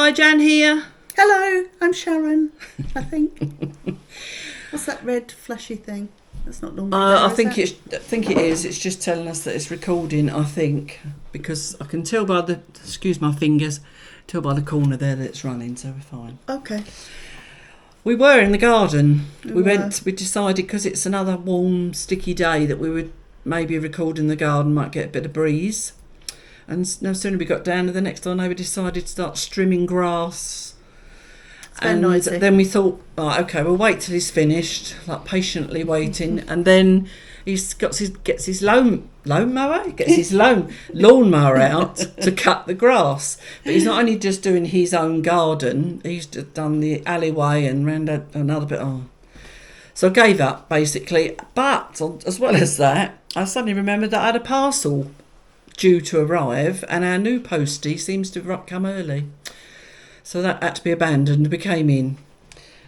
Hi, Jan here. Hello, I'm Sharon, I think. What's that red flashy thing? That's not normally there, I think it is. It's just telling us that it's recording, I think, because I can tell by the, excuse my fingers, tell by the corner there that it's running, so we're fine. Okay. We were in the garden. We were. decided, because it's another warm, sticky day, that we would maybe record in the garden, might get a bit of breeze. And no sooner we got down to the next door neighbour decided to start trimming grass. And then we thought, right, okay, we'll wait till he's finished, like patiently waiting. And then gets his lawnmower out to cut the grass. But he's not only just doing his own garden, he's done the alleyway and round another bit. So I gave up, basically. But as well as that, I suddenly remembered that I had a parcel due to arrive, and our new postie seems to have come early. So that had to be abandoned. We came in,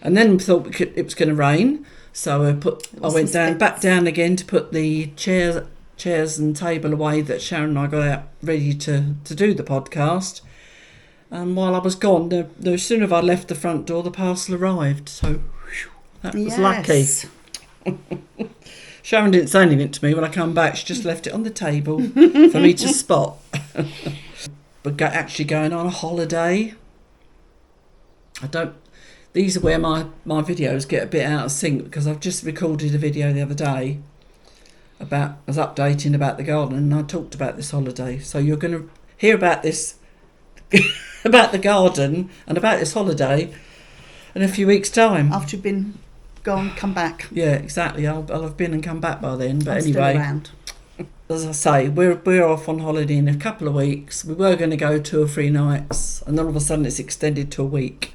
and then thought it was going to rain. So I went back down again to put the chairs and table away that Sharon and I got out ready to do the podcast. And while I was gone, no sooner have I left the front door, the parcel arrived. So that was lucky. Sharon didn't say anything to me when I come back. She just left it on the table for me to spot. But actually going on a holiday. These are where my videos get a bit out of sync, because I've just recorded a video the other day I was updating about the garden, and I talked about this holiday. So you're going to hear about this, about the garden and about this holiday in a few weeks' time. After you've been gone, come back. Yeah, exactly. I'll have been and come back by then. But I'm anyway, still around. As I say, we're off on holiday in a couple of weeks. We were going to go 2 or 3 nights, and then all of a sudden it's extended to a week.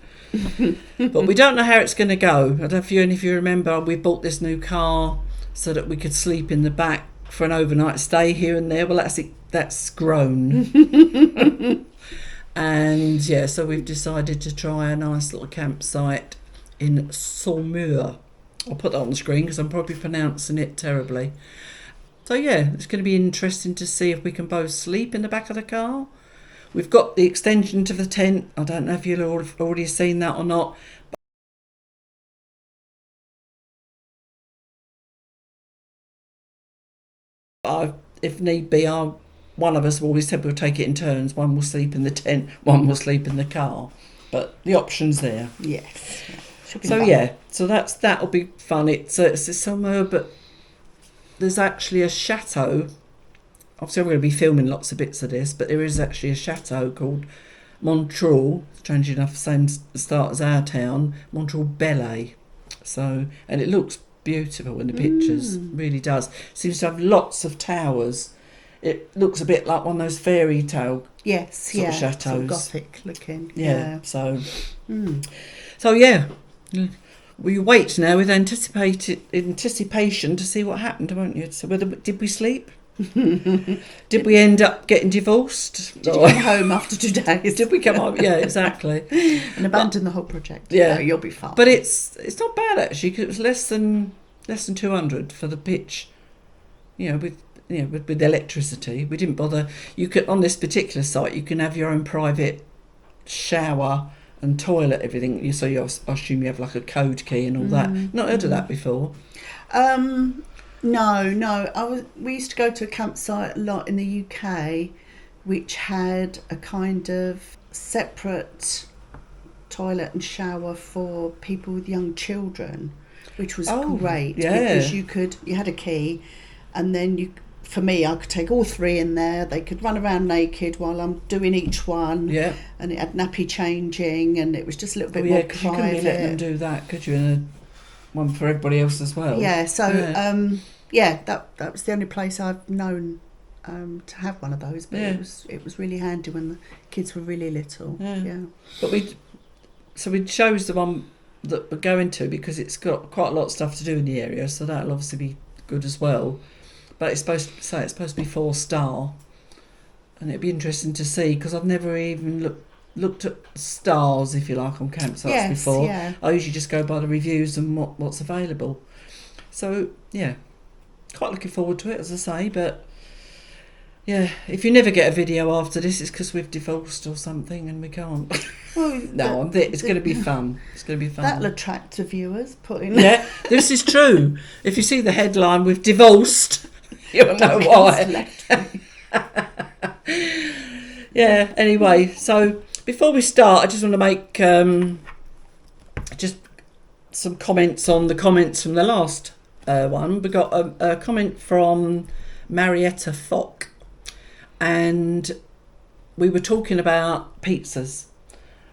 But we don't know how it's going to go. I don't know if you remember, we bought this new car so that we could sleep in the back for an overnight stay here and there. Well, that's grown. And yeah, so we've decided to try a nice little campsite in Saumur. I'll put that on the screen because I'm probably pronouncing it terribly. So yeah, it's going to be interesting to see if we can both sleep in the back of the car. We've got the extension to the tent. I don't know if you've already seen that or not. If need be, one of us will always said we'll take it in turns. One will sleep in the tent, one will sleep in the car. But the option's there. Yes. Should be so fun. Yeah, so that'll be fun. It's somewhere, but there's actually a chateau. Obviously, I'm going to be filming lots of bits of this, but there is actually a chateau called Montreux, strange enough, same start as our town, Montreux Belle. So, and it looks beautiful in the pictures, really does. Seems to have lots of towers. It looks a bit like one of those fairy tale sort of chateaus. Sort of Gothic looking. Yeah. So yeah. We wait now with anticipation to see what happened, won't you? So did we sleep? Did we end up getting divorced? Did you come home after 2 days? Did we come home? Yeah, exactly. And abandon the whole project. Yeah, no, you'll be fine. But it's not bad actually, because it was less than 200 for the pitch. With electricity, we didn't bother. You could, on this particular site, you can have your own private shower and toilet, everything. So I assume you have like a code key and all that. Not heard of that before. No. We used to go to a campsite a lot in the UK, which had a kind of separate toilet and shower for people with young children, which was great. Yeah. Because you had a key, and then for me, I could take all 3 in there. They could run around naked while I'm doing each one. Yeah. And it had nappy changing, and it was just a little bit more private. You couldn't really let them do that, could you? And one for everybody else as well. Yeah. So that was the only place I've known to have one of those. But it was really handy when the kids were really little. Yeah. But we chose the one that we're going to because it's got quite a lot of stuff to do in the area, so that'll obviously be good as well. But it's supposed to be 4-star, and it'd be interesting to see, because I've never even looked at stars, if you like, on campsites before. Yeah. I usually just go by the reviews and what's available. So yeah, quite looking forward to it, as I say. But Yeah, if you never get a video after this, it's because we've divorced or something and we can't. Well, No, it's going to be fun. It's going to be fun. That'll attract the viewers. Yeah, this is true. If you see the headline, we've divorced, you'll know why. Yeah, anyway, so before we start, I just want to make just some comments on the comments from the last one. We got a comment from Marietta Fock, and we were talking about pizzas,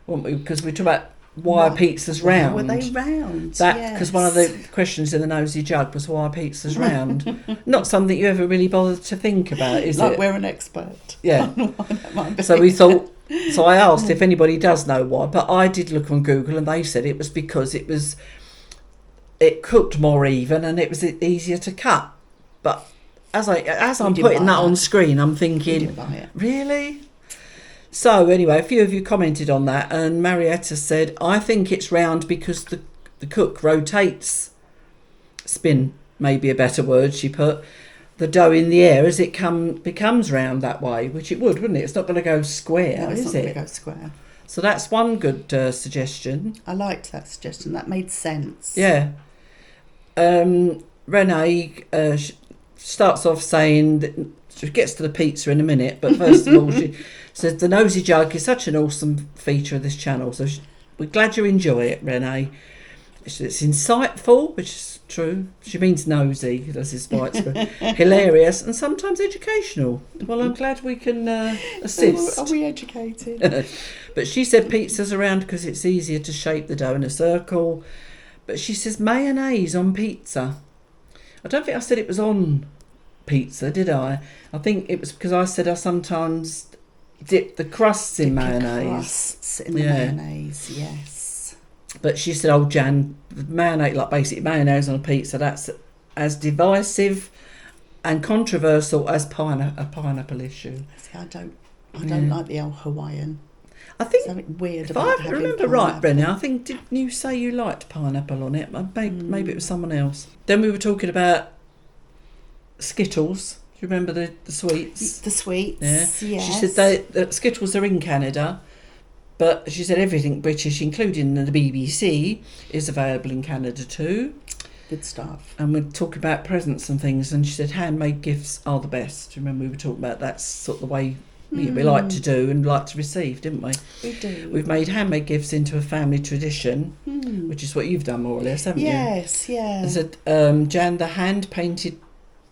weren't we? Because we talked about why are pizzas round. Were they round? That because one of the questions in the Nosey Jug was why are pizzas round. Not something you ever really bothered to think about, is like it? We're an expert. Yeah. That might be. So we thought. So I asked if anybody does know why, but I did look on Google and they said it was because it cooked more even and it was easier to cut. But as I'm putting that on screen, I'm thinking, really? So anyway, a few of you commented on that, and Marietta said, I think it's round because the cook rotates, spin may be a better word, she put, the dough in the air as it becomes round that way, which it would, wouldn't it? It's not going to go square, no, it's is not it? going to go square. So that's one good suggestion. I liked that suggestion. That made sense. Yeah. Renee starts off saying that she gets to the pizza in a minute, but first of all she says the Nosey Jug is such an awesome feature of this channel, so we're glad you enjoy it, Renee. It's insightful, which is true. She means nosy, that's his spikes, but hilarious and sometimes educational. Well, I'm glad we can assist. Are we educated? But she said pizzas around because it's easier to shape the dough in a circle. But she says mayonnaise on pizza. I don't think I said it was on pizza, did I? I think it was because I said I sometimes dip the crusts in mayonnaise. Crusts in the mayonnaise, yes. But she said, oh, Jan, mayonnaise, like basically mayonnaise on a pizza, that's as divisive and controversial as a pineapple issue. See, I don't like the old Hawaiian. I think something weird if about I having remember right, Brenna, I think didn't you say you liked pineapple on it? Maybe it was someone else. Then we were talking about Skittles. Do you remember the sweets? The sweets, yeah. yes. She said the Skittles are in Canada, but she said everything British, including the BBC, is available in Canada too. Good stuff. And we're talking about presents and things, and she said handmade gifts are the best. Remember we were talking about that's sort of the way we like to do and like to receive, didn't we? We do. We've made handmade gifts into a family tradition, which is what you've done more or less, haven't you? Yes, yeah. I said, Jan, the hand-painted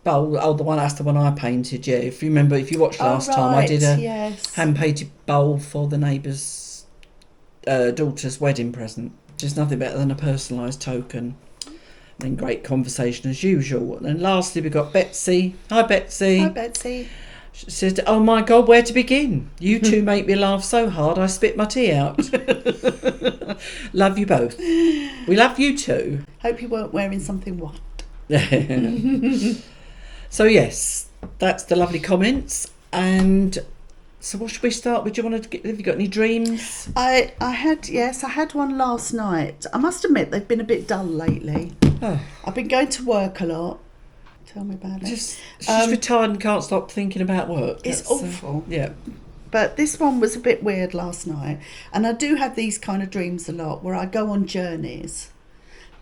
bowl, that's the one I painted, yeah. If you remember, if you watched last time, I did a hand-painted bowl for the neighbour's daughter's wedding present. Just nothing better than a personalised token. And great conversation as usual. And then lastly, we got Betsy. Hi, Betsy. Hi, Betsy. She said, oh my God, where to begin? You two make me laugh so hard I spit my tea out. Love you both. We love you too. Hope you weren't wearing something white. So yes, that's the lovely comments. And so what should we start with? Have you got any dreams? I had one last night. I must admit they've been a bit dull lately. Oh. I've been going to work a lot. Tell me about it. She's retired and can't stop thinking about work. It's awful. Yeah. But this one was a bit weird last night. And I do have these kind of dreams a lot where I go on journeys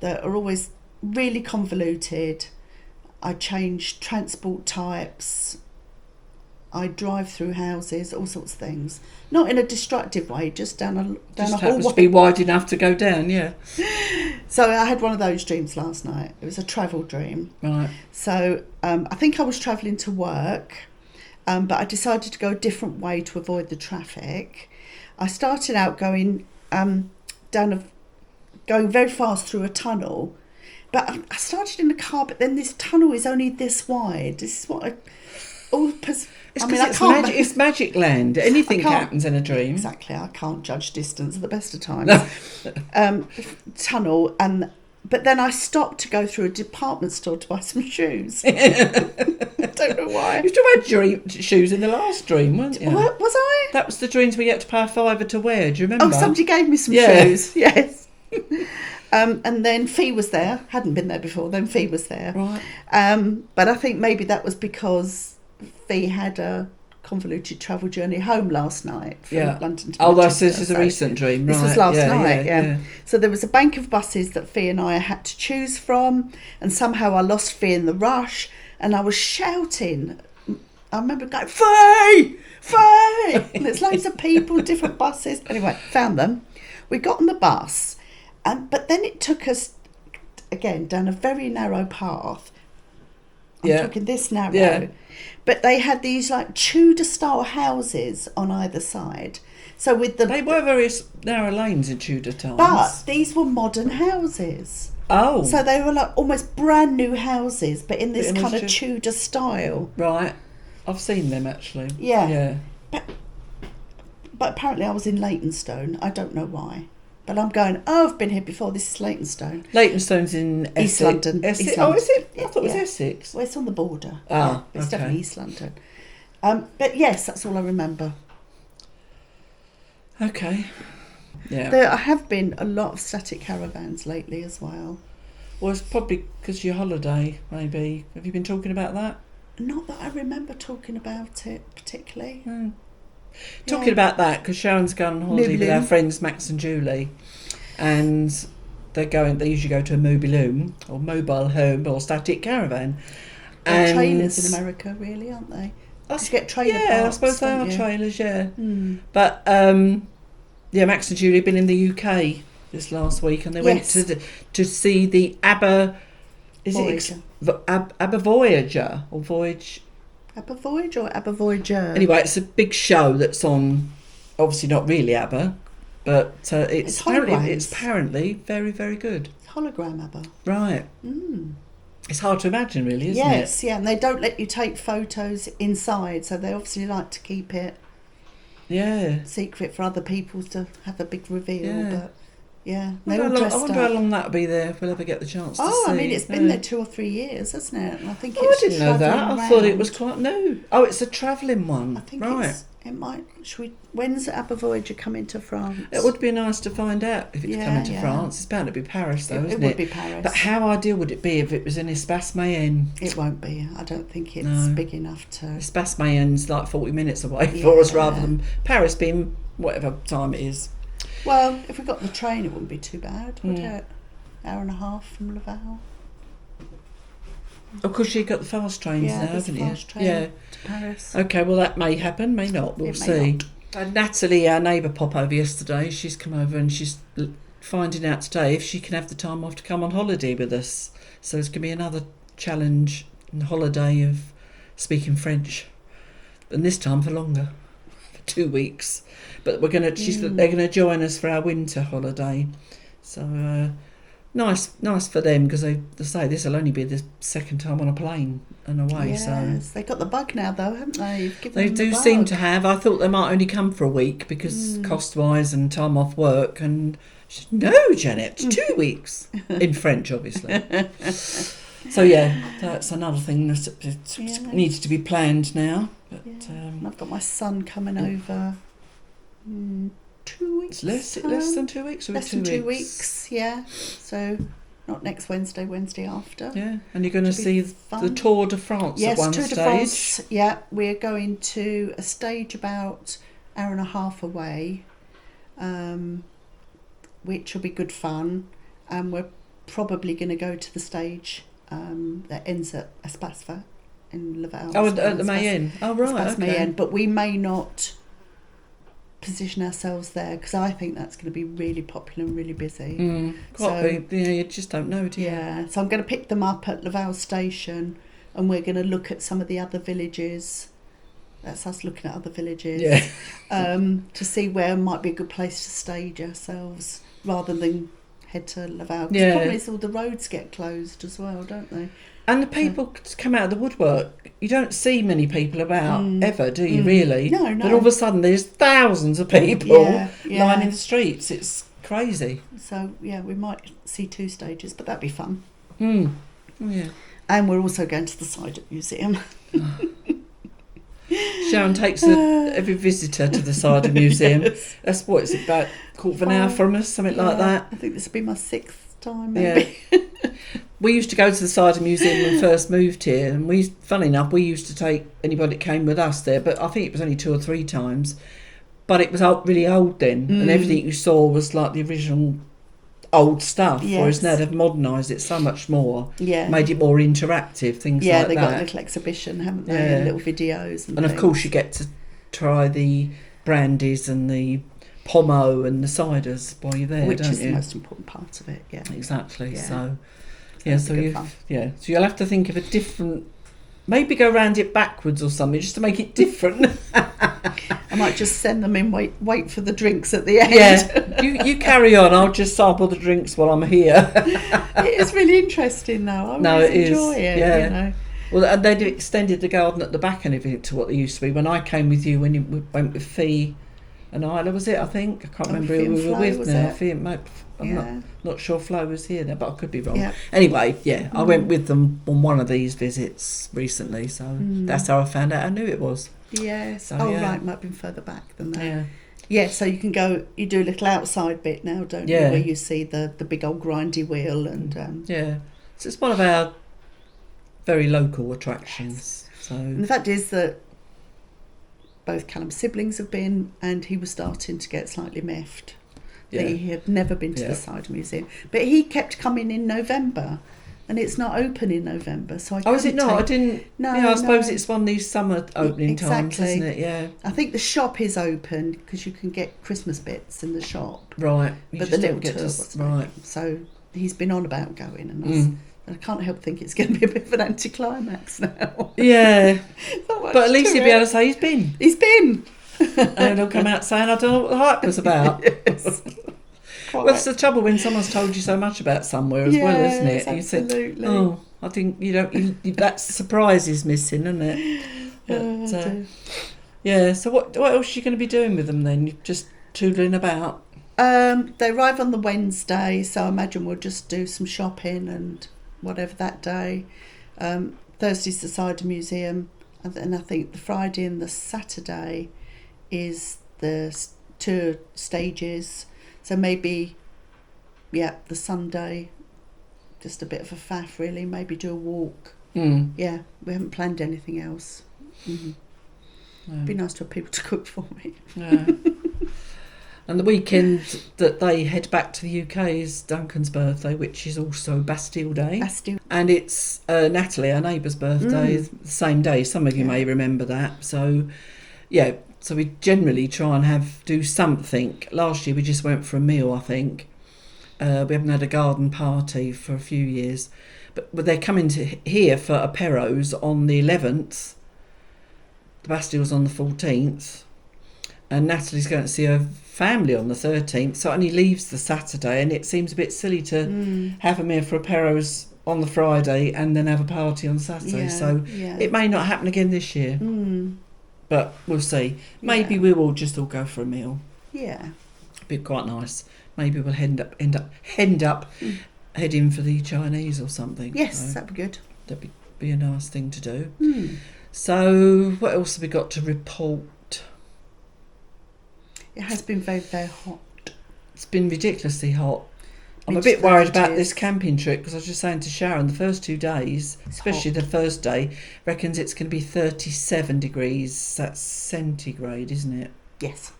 that are always really convoluted. I change transport types. I drive through houses, all sorts of things. Not in a destructive way, just down a Just hallway. happens to be wide enough to go down, yeah. So I had one of those dreams last night. It was a travel dream. Right. So I think I was travelling to work, but I decided to go a different way to avoid the traffic. I started out going going very fast through a tunnel, but I started in a car. But then this tunnel is only this wide. This is what I. It's magic land. Anything happens in a dream. Exactly. I can't judge distance at the best of times. Tunnel, but then I stopped to go through a department store to buy some shoes. I don't know why. You still had shoes in the last dream, weren't you? What, was I? That was the dreams we had to pay a £5 to wear. Do you remember? Oh, somebody gave me some shoes. Yes. And then Fee was there. Hadn't been there before. Then Fee was there. Right. But I think maybe that was because Fee had a convoluted travel journey home last night from London to Oh, Manchester. this is a recent dream, right? This was last night, yeah. So there was a bank of buses that Fee and I had to choose from, and somehow I lost Fee in the rush, and I was shouting. I remember going, Fee! Fee! And there's loads of people, different buses. Anyway, found them. We got on the bus, but then it took us, again, down a very narrow path. I'm talking this narrow. Yeah. But they had these like Tudor-style houses on either side. So with the... They were very narrow lanes in Tudor times. But these were modern houses. Oh. So they were like almost brand new houses, but in this kind of Tudor style. Right. I've seen them, actually. Yeah. But apparently I was in Leytonstone. I don't know why. But I'm going, I've been here before. This is Leytonstone. Leytonstone's in Essex. East London. Essex. East Oh, London. is it? I thought it was Essex. Well, it's on the border. Oh, It's okay. definitely East London. But yes, that's all I remember. Okay. Yeah. There have been a lot of static caravans lately as well. Well, it's probably because your holiday, maybe. Have you been talking about that? Not that I remember talking about it particularly. Talking about that, because Sharon's gone on holiday with our friends Max and Julie, and they usually go to a mobile home or static caravan. They're trailers in America, really, aren't they? You get trailer parks, I suppose they are trailers, But Max and Julie have been in the UK this last week, and they went to see the Voyager or Voyage. ABBA Voyage or ABBA Voyager? Anyway, it's a big show that's on, obviously not really ABBA, but it's apparently very, very good. It's hologram ABBA. Right. It's hard to imagine, really, isn't it? Yes, yeah, and they don't let you take photos inside, so they obviously like to keep it secret for other people to have a big reveal, but... Yeah, I wonder how long that'll be there if we'll ever get the chance to see. I mean, it's been there 2 or 3 years, hasn't it? And I think I didn't know that. I thought it was quite new. Oh, it's a travelling one. I think right. It might. When's the ABBA Voyager coming to France? It would be nice to find out if it's coming to France. It's bound to be Paris, though, isn't it? It would be Paris. But how ideal would it be if it was in Espace Mayenne? It won't be. I don't think it's big enough to... Espace Mayenne's like 40 minutes away for us, rather than Paris being whatever time it is. Well, if we got the train, it wouldn't be too bad, would it? Hour and a half from Laval. Of course, you've got the fast trains now, haven't you? Fast train to Paris. Okay, well, that may happen, may not. We'll see. Natalie, our neighbour, popped over yesterday. She's come over and she's finding out today if she can have the time off to come on holiday with us. So it's going to be another challenge and holiday of speaking French, and this time for longer, for 2 weeks. But they're going to join us for our winter holiday. So nice for them, because they say this will only be the second time on a plane and away. Yes, so they got the bug now, though, haven't they? They do seem to have. I thought they might only come for a week because cost-wise and time off work. And she said, no, Janet, 2 weeks in French, obviously. So that's another thing that needs to be planned now. But I've got my son coming over. 2 weeks. Less than 2 weeks, or less than 2 weeks. Yeah. So not next Wednesday after. Yeah, and you're going to see the Tour de France at one stage. Yes, Tour de France. Yeah, we're going to a stage about an hour and a half away, which will be good fun. And we're probably going to go to the stage that ends at Espace in Laval. Oh, at the Mayenne. Oh, right. Espace Mayenne, but we may not position ourselves there, because I think that's going to be really popular and really busy. You just don't know, do you? Yeah, so I'm going to pick them up at Laval Station, and we're going to look at some of the other villages. That's us looking at other villages. To see where might be a good place to stage ourselves, rather than head to Laval. Because the problem is all the roads get closed as well, don't they? And the people come out of the woodwork. You don't see many people about ever, do you, really? No. But all of a sudden there's thousands of people lining the streets. It's crazy. So, we might see 2 stages, but that'd be fun. Yeah. And we're also going to the Cider Museum. Sharon takes every visitor to the Cider Museum. That's what it's about, quarter of an hour from us, something like that. I think this will be my 6th time, maybe. we used to go to the Cider Museum when we first moved here, and funny enough, we used to take anybody that came with us there, but I think it was only 2 or 3 times. But it was really old then, and everything you saw was like the original old stuff, whereas now they've modernised it so much more, made it more interactive, things like that. Yeah, they got a little exhibition, haven't they, and little videos and of course you get to try the brandies and the pommeau and the ciders while you're there, which don't you? Which is the most important part of it, Exactly, so so you'll have to think of a different, maybe go around it backwards or something, just to make it different. I might just send them in, wait for the drinks at the end. Yeah, you carry on. I'll just sample the drinks while I'm here. It is really interesting, though. I really enjoy it. Yeah. You know. Well, and they'd extended the garden at the back and everything to what they used to be. When I came with you, when you went with Fee and Isla, was it? I think I can't remember who we were with now. Fee and I'm not sure Flo was here there, but I could be wrong. Yeah. Anyway, I went with them on one of these visits recently, so that's how I found out I knew it was. Yes. So, right, might have been further back than that. Yeah. Yeah, so you can go, you do a little outside bit now, don't you, where you see the big old grindy wheel and... So it's one of our very local attractions. Yes. So and the fact is that both Callum's siblings have been, and he was starting to get slightly miffed that he had never been to the Cider Museum. But he kept coming in November. And it's not open in November, so I. Oh, is it not? I didn't. No, I suppose it's one of these summer opening times, isn't it? Yeah. I think the shop is open because you can get Christmas bits in the shop. Right. But the little tour wasn't open. So he's been on about going, and I can't help think it's going to be a bit of an anticlimax now. Yeah. But at least he'll be able to say he's been. He's been. And he'll come out saying, I don't know what the hype was about. Yes. Well, that's the trouble when someone's told you so much about somewhere as well, isn't it? Absolutely. You think, I think that surprise is missing, isn't it? But, so what else are you going to be doing with them then? You're just toodling about? They arrive on the Wednesday, so I imagine we'll just do some shopping and whatever that day. Thursday's the Cider Museum, and I think the Friday and the Saturday is the tour stages. So maybe, the Sunday, just a bit of a faff really, maybe do a walk. Yeah, we haven't planned anything else. It'd be nice to have people to cook for me. Yeah. And the weekend that they head back to the UK is Duncan's birthday, which is also Bastille Day. And it's Natalie, our neighbour's birthday, the same day. Some of you may remember that. So, so we generally try and do something. Last year we just went for a meal, I think. We haven't had a garden party for a few years. But they're coming to here for Apricots on the 11th. The Bastille's on the 14th. And Natalie's going to see her family on the 13th. So it only leaves the Saturday. And it seems a bit silly to have them here for Apricots on the Friday and then have a party on Saturday. It may not happen again this year. But we'll see. Maybe we will just all go for a meal. Yeah. Be quite nice. Maybe we'll heading for the Chinese or something. Yes, that'd be good. That'd be a nice thing to do. So what else have we got to report? It has been very, very hot. It's been ridiculously hot. I'm a bit worried about this camping trip because I was just saying to Sharon, the first 2 days, especially the first day, reckons it's going to be 37 degrees. That's centigrade, isn't it? Yes.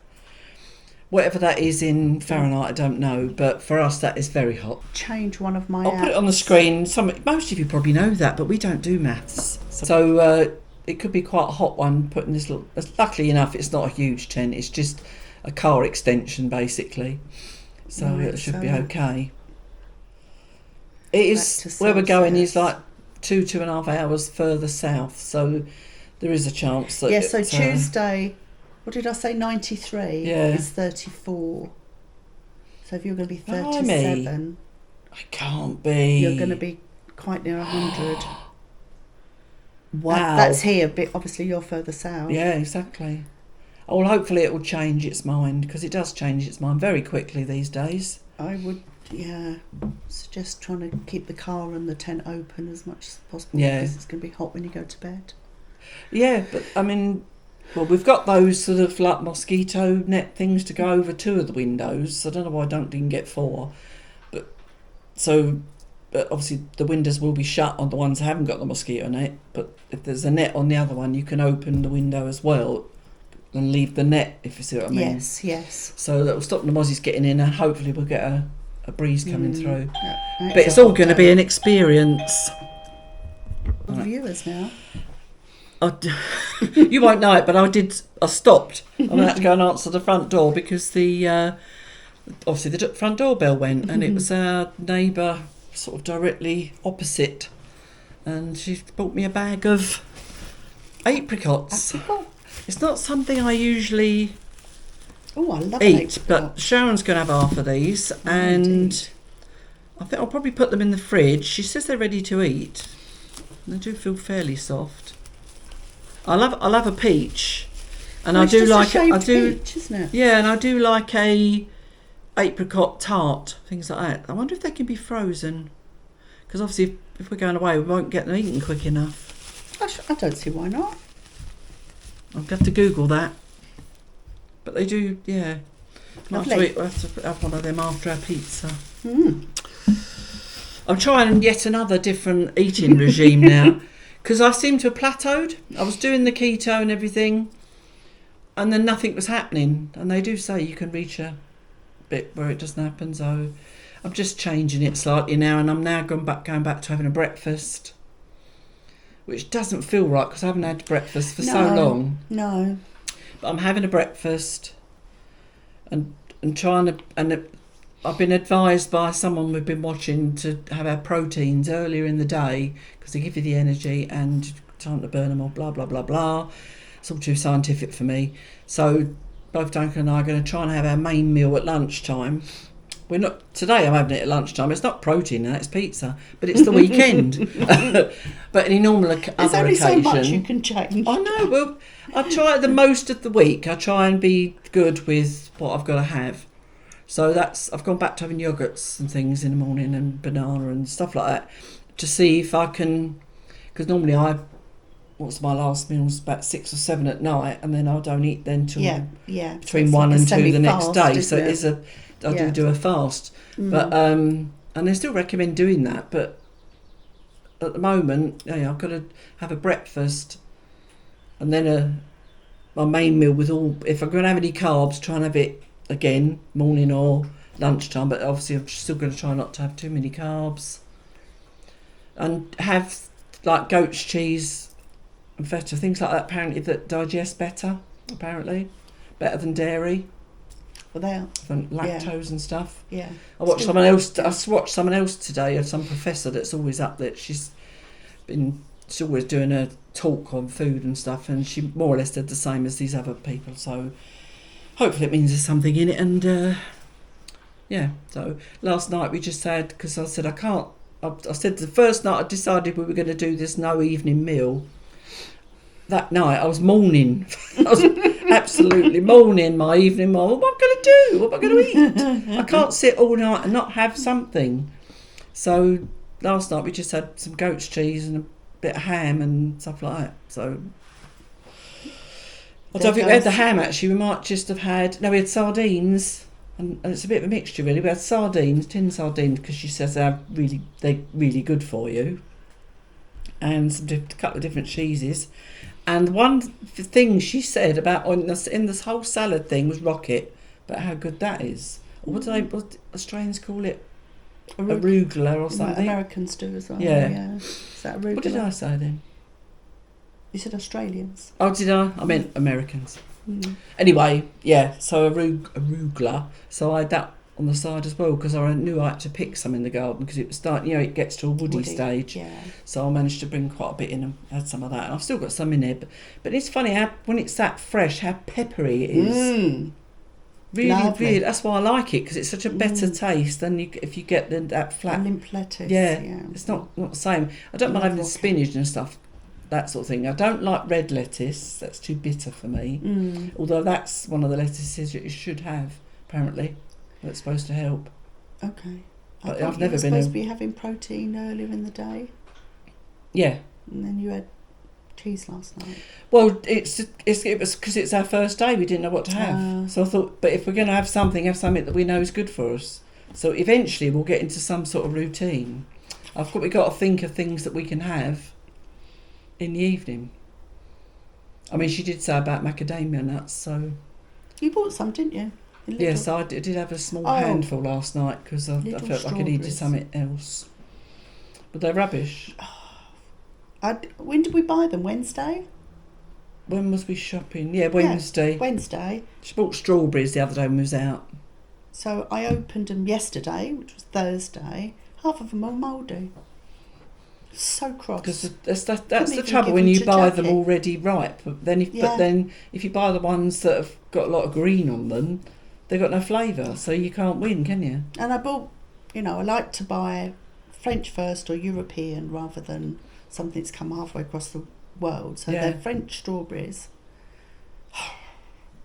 Whatever that is in Fahrenheit, I don't know, but for us that is very hot. Change one of my I'll put it on the screen. Most of you probably know that, but we don't do maths. So it could be quite a hot one, putting this little... Luckily enough, it's not a huge tent. It's just a car extension, basically. So it should be okay. It is where we're going is like 2.5 hours further south, so there is a chance that. Yeah. So Tuesday, what did I say? 93. Yeah. Is 34. So if you're going to be 37, I can't be. You're going to be quite near 100. Wow. That's here, but obviously you're further south. Yeah, exactly. Oh, well, hopefully it will change its mind, because it does change its mind very quickly these days. I would, suggest trying to keep the car and the tent open as much as possible. Yeah. Because it's going to be hot when you go to bed. Yeah, but I mean, well, we've got those sort of like mosquito net things to go over 2 of the windows. I don't know why I didn't get 4. But so but obviously the windows will be shut on the ones that haven't got the mosquito net. But if there's a net on the other one, you can open the window as well and leave the net, if you see what I mean. Yes. So that will stop the mozzies getting in, and hopefully we'll get a breeze coming through. Yeah, but it's all going to be an experience. Viewers now. You won't know it, but I stopped. I had to go and answer the front door because obviously the front doorbell went, and it was our neighbour sort of directly opposite, and she bought me a bag of apricots. It's not something I usually I love eat, but Sharon's going to have half of these, and I think I'll probably put them in the fridge. She says they're ready to eat. They do feel fairly soft. I love a peach, and I do like peach, isn't it? Yeah, and I do like a apricot tart, things like that. I wonder if they can be frozen, because obviously if we're going away, we won't get them eaten quick enough. I don't see why not. I'll have to Google that. But they do, yeah. Lovely. We'll have to have one of them after our pizza. Mm. I'm trying yet another different eating regime now, because I seem to have plateaued. I was doing the keto and everything, and then nothing was happening. And they do say you can reach a bit where it doesn't happen, so I'm just changing it slightly now, and I'm now going back to having a breakfast, which doesn't feel right because I haven't had breakfast for so long. No. But I'm having a breakfast and trying to, and I've been advised by someone we've been watching to have our proteins earlier in the day because they give you the energy and time to burn them all, blah, blah, blah, blah. It's all too scientific for me. So both Duncan and I are going to try and have our main meal at lunchtime. Today I'm having it at lunchtime. It's not protein, it's pizza, but it's the weekend. But any normal other occasion... There's only so much you can change. I know, well, I try the most of the week. I try and be good with what I've got to have. So I've gone back to having yoghurts and things in the morning and banana and stuff like that to see if I can... Because normally what's my last meal? It's about 6 or 7 at night, and then I don't eat then till between so 1 and 2 the next day. So it? it is I do a fast, but and they still recommend doing that. But at the moment, I've got to have a breakfast, and then my main meal with all. If I'm going to have any carbs, try and have it again morning or lunchtime. But obviously, I'm still going to try not to have too many carbs, and have like goat's cheese and feta, things like that. Apparently, that digest better. Apparently, better than dairy. Without lactose and stuff. Yeah. I watched someone else today, some professor that's always up there. She's always doing a talk on food and stuff, and she more or less did the same as these other people. So hopefully it means there's something in it. And so last night we just had, because I said I said the first night I decided we were going to do this no evening meal. That night I was mourning. I was absolutely mourning my evening meal. What am I going to do? What am I going to eat? I can't sit all night and not have something. So last night we just had some goat's cheese and a bit of ham and stuff like that. So I don't think we had the ham actually. We might just have had... No, we had sardines. And it's a bit of a mixture really. We had tin sardines, because she says they're really good for you. And a couple of different cheeses. And one thing she said about in this whole salad thing was rocket, but how good that is. Or what Australians call it? Arugula or something. Americans do as well. Yeah. Is that arugula? What did I say then? You said Australians. Oh, did I? I meant Americans. Mm. Anyway, so arugula. So I had that on the side as well, because I knew I had to pick some in the garden, because it was starting, it gets to a woody stage. Yeah. So I managed to bring quite a bit in and had some of that. And I've still got some in there, but it's funny how when it's that fresh, how peppery it is. Really, Lovely. really. That's why I like it, because it's such a better taste than if you get that flat. Limp lettuce. Yeah, it's not the same. I don't mind having the spinach and stuff, that sort of thing. I don't like red lettuce. That's too bitter for me. Although that's one of the lettuces that you should have, apparently. That's supposed to help. Okay. But I've never been supposed to be having protein earlier in the day. Yeah. And then you had cheese last night. Well, it was because it's our first day. We didn't know what to have, so I thought. But if we're going to have something that we know is good for us. So eventually we'll get into some sort of routine. we've got to think of things that we can have in the evening. I mean, she did say about macadamia nuts, so... You bought some, didn't you? Yes, I did have a small handful last night because I felt like I needed something else. But they're rubbish. When did we buy them? Wednesday? When was we shopping? Yeah, Wednesday. Yeah, Wednesday. She bought strawberries the other day when we was out. So I opened them yesterday, which was Thursday. Half of them are mouldy. So cross. Because that's the trouble when you buy them already ripe. But then if you buy the ones that have got a lot of green on them, they've got no flavour, so you can't win, can you? And I bought, I like to buy French first or European rather than something that's come halfway across the world. So they're French strawberries.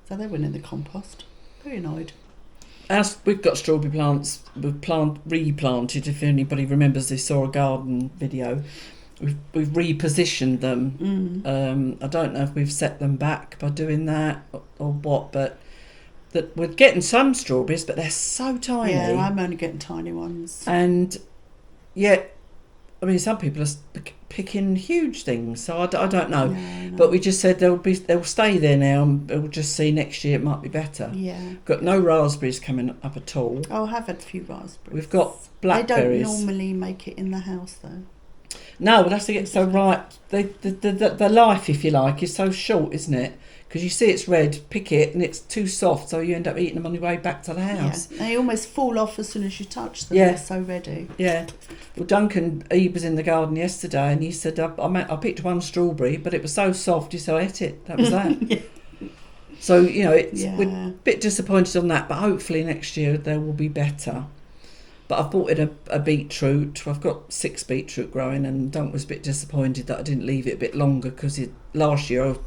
So they went in the compost. Very annoyed. As we've got strawberry plants, we've replanted. If anybody remembers this or a garden video, we've repositioned them. I don't know if we've set them back by doing that or what, but that we're getting some strawberries, but they're so tiny. Yeah, I'm only getting tiny ones. And yet, I mean, some people are picking huge things, so I don't know. No. But we just said they'll stay there now, and we'll just see next year. It might be better. Yeah. Got no raspberries coming up at all. Oh, I have had a few raspberries. We've got blackberries. They don't normally make it in the house though. No, but that's to get so right. The life, if you like, is so short, isn't it? Because you see it's red, pick it, and it's too soft, so you end up eating them on your way back to the house. Yeah. They almost fall off as soon as you touch them. Yeah. They're so ready. Yeah. Well, Duncan, he was in the garden yesterday, and he said, I picked one strawberry, but it was so soft, he said, I ate it. That was that. Yeah. So, we're a bit disappointed on that, but hopefully next year there will be better. But I've bought in a beetroot. I've got 6 beetroot growing, and Duncan was a bit disappointed that I didn't leave it a bit longer because last year I was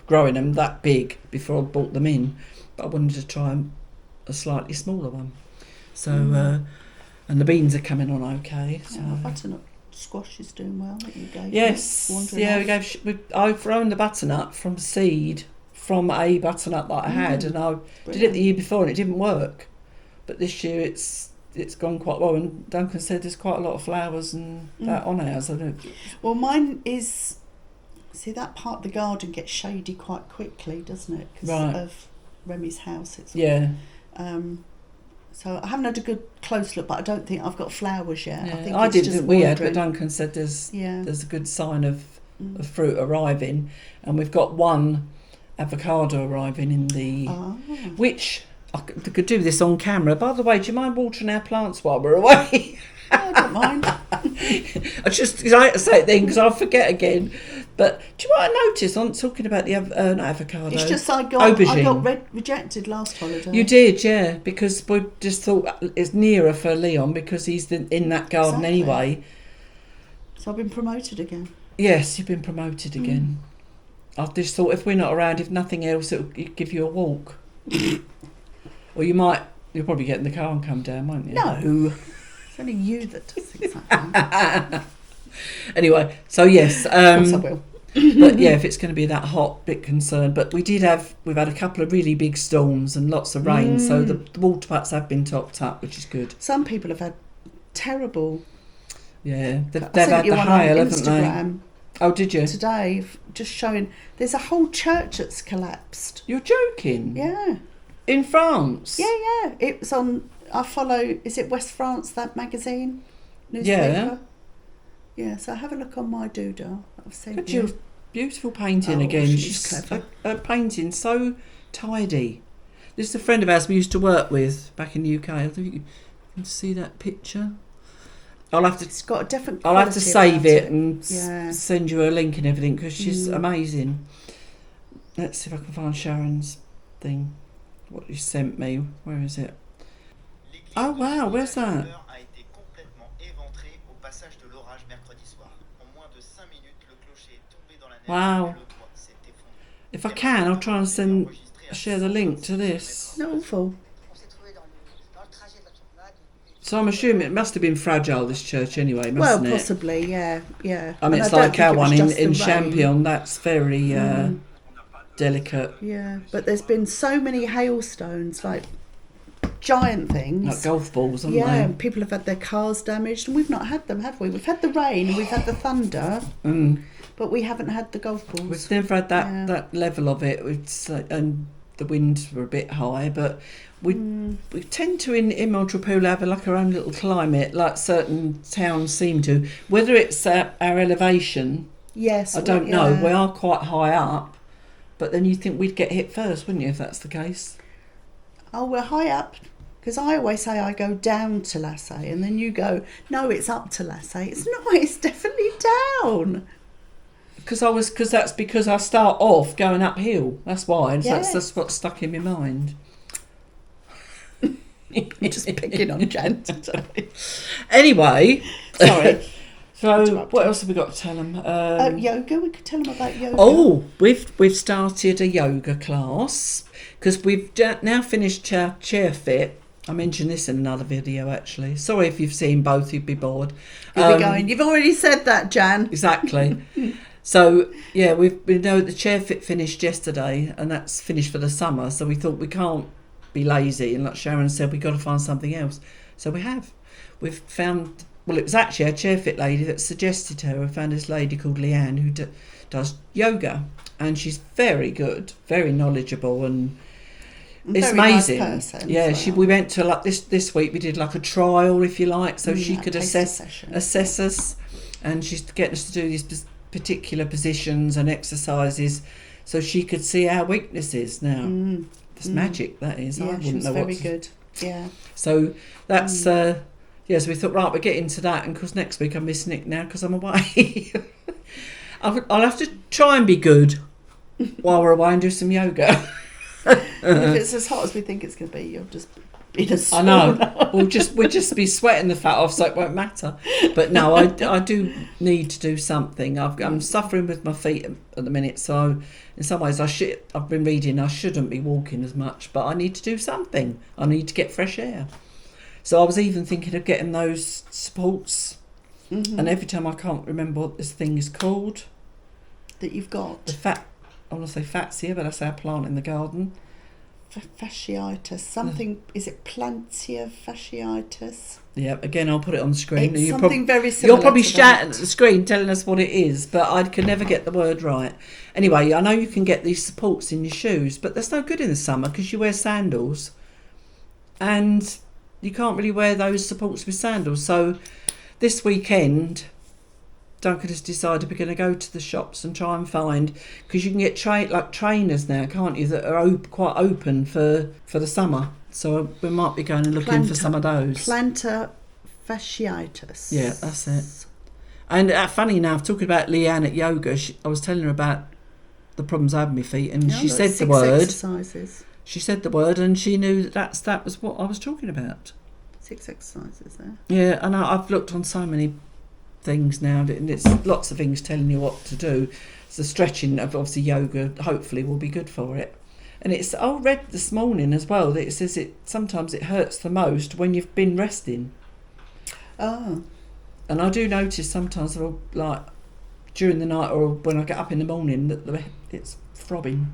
growing them that big before I bought them in. But I wanted to try a slightly smaller one. So, and the beans are coming on okay. So. Yeah, butternut squash is doing well. You gave yes, I've grown the butternut from seed from a butternut that I had, and I did it the year before and it didn't work. But this year it's gone quite well, and Duncan said there's quite a lot of flowers and that on ours. Well, mine is. See, that part of the garden gets shady quite quickly, doesn't it? Because of Remy's house. So I haven't had a good close look, but I don't think I've got flowers yet. Yeah, I didn't. We had, but Duncan said there's a good sign of fruit arriving, and we've got one avocado arriving in the which I could do this on camera. By the way, do you mind watering our plants while we're away? I don't mind. I hate to say it then because I'll forget again. But do you know what I noticed on talking about the avocado? It's just I got rejected last holiday. You did, yeah, because we just thought it's nearer for Leon because he's in that garden anyway. So I've been promoted again. Yes, you've been promoted again. I just thought if we're not around, if nothing else, it'll give you a walk. Or you'll probably get in the car and come down, won't you? No. It's only you that does things like that. Anyway, so yes. Of course I will. But yeah, if it's going to be that hot, bit concerned. But we've had a couple of really big storms and lots of rain, so the water pipes have been topped up, which is good. Some people have had terrible. Yeah, they've had the hail, haven't they? Oh, did you? Today, just showing there's a whole church that's collapsed. You're joking? Yeah. In France? Yeah. It was on. I follow. Is it West France? That magazine, newspaper. Yeah. So have a look on my doodle. I've sent you. Your beautiful painting again. She's clever. Her painting so tidy. This is a friend of ours we used to work with back in the UK. I think you can see that picture. It's got a different. I'll have to save it and send you a link and everything because she's amazing. Let's see if I can find Sharon's thing. What you sent me. Where is it? Oh wow, where's that? Wow. If I can, I'll try and share the link to this. Not awful. So I'm assuming it must have been fragile, this church anyway, mustn't it? Well, possibly, yeah. I mean, it's like our one in Champion, that's very delicate. Yeah, but there's been so many hailstones, like giant things. Like golf balls, aren't Yeah, they? and people have had their cars damaged, and we've not had them, have we? We've had the rain and we've had the thunder, but we haven't had the golf balls. We've never had that level of it. And the winds were a bit high, but we tend to in Montrepel have like our own little climate, like certain towns seem to. Whether it's our elevation, yes, I don't know. We are quite high up, but then you'd think we'd get hit first, wouldn't you, if that's the case? Oh, we're high up, because I always say I go down to Lassay, and then you go, no, it's up to Lassay. It's not, it's definitely down. That's because I start off going uphill. That's why. And Yes. that's what's stuck in my mind. I'm just picking on Jen. Anyway, Sorry. so what else have we got to tell them? Yoga. We could tell them about yoga. Oh, we've started a yoga class because we've now finished our chair fit. I mentioned this in another video, actually. Sorry if you've seen both, you'd be bored. You'll be going, you've already said that, Jan. Exactly. So, yeah, we know the chair fit finished yesterday, and that's finished for the summer. So we thought we can't be lazy. And like Sharon said, we've got to find something else. So we have. We've found, well, it was actually a chair fit lady that suggested to her. We found this lady called Leanne who does yoga. And she's very good, very knowledgeable, and it's Very amazing. Nice person, yeah, so. we went to like this week. We did like a trial, if you like, so she could assess us, and she's getting us to do these particular positions and exercises, so she could see our weaknesses. Now, it's magic. That is. Yeah, I wouldn't she was know very what to, good. Yeah. So that's so we thought, right, we're getting to that, and of course next week I'm missing it now because I'm away. I'll have to try and be good while we're away and do some yoga. If it's as hot as we think it's going to be, you'll just be in a sauna. I know. We'll just be sweating the fat off, so it won't matter. But no, I do need to do something. I'm suffering with my feet at the minute, so in some ways I've been reading I shouldn't be walking as much, but I need to do something. I need to get fresh air. So I was even thinking of getting those supports, and every time I can't remember what this thing is called. That you've got. I want to say fatsia, but that's our plant in the garden. Fasciitis. Something, is it plantar fasciitis? Yeah, again, I'll put it on the screen. It's something very similar. You're probably to shouting that. at the screen telling us what it is, but I can never get the word right. Anyway, I know you can get these supports in your shoes, but that's no good in the summer because you wear sandals, and you can't really wear those supports with sandals. So this weekend, Duncan has decided we're going to go to the shops and try and find, because you can get trainers now, can't you, that are quite open for the summer. So we might be going and looking for some of those. Plantar fasciitis. Yeah, that's it. And funny enough, talking about Leanne at yoga, I was telling her about the problems I have with my feet, and she said the word. Exercises. She said the word, and she knew that was what I was talking about. 6 exercises there. Yeah, and I've looked on so many things now, and it's lots of things telling you what to do. So the stretching of obviously yoga hopefully will be good for it. And I read this morning as well that it says sometimes it hurts the most when you've been resting. Oh. And I do notice sometimes, like during the night or when I get up in the morning, that it's throbbing.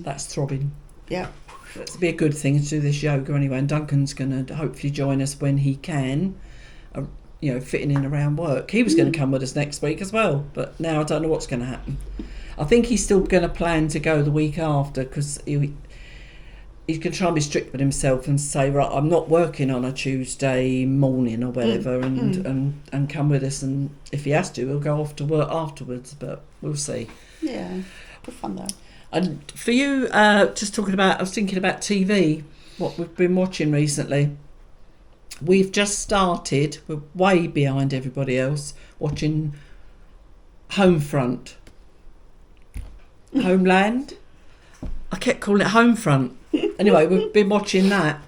That's throbbing. Yeah. That'd be a good thing to do this yoga anyway. And Duncan's going to hopefully join us when he can. Fitting in around work. He was going to come with us next week as well, but now I don't know what's going to happen. I think he's still going to plan to go the week after because he's going to try and be strict with himself and say, right, I'm not working on a Tuesday morning or whatever, and come with us. And if he has to, he'll go off to work afterwards. But we'll see. Yeah, good fun though. And for you, I was thinking about TV, what we've been watching recently. We've just started, we're way behind everybody else, watching Homefront. Homeland? I kept calling it Homefront. Anyway, we've been watching that,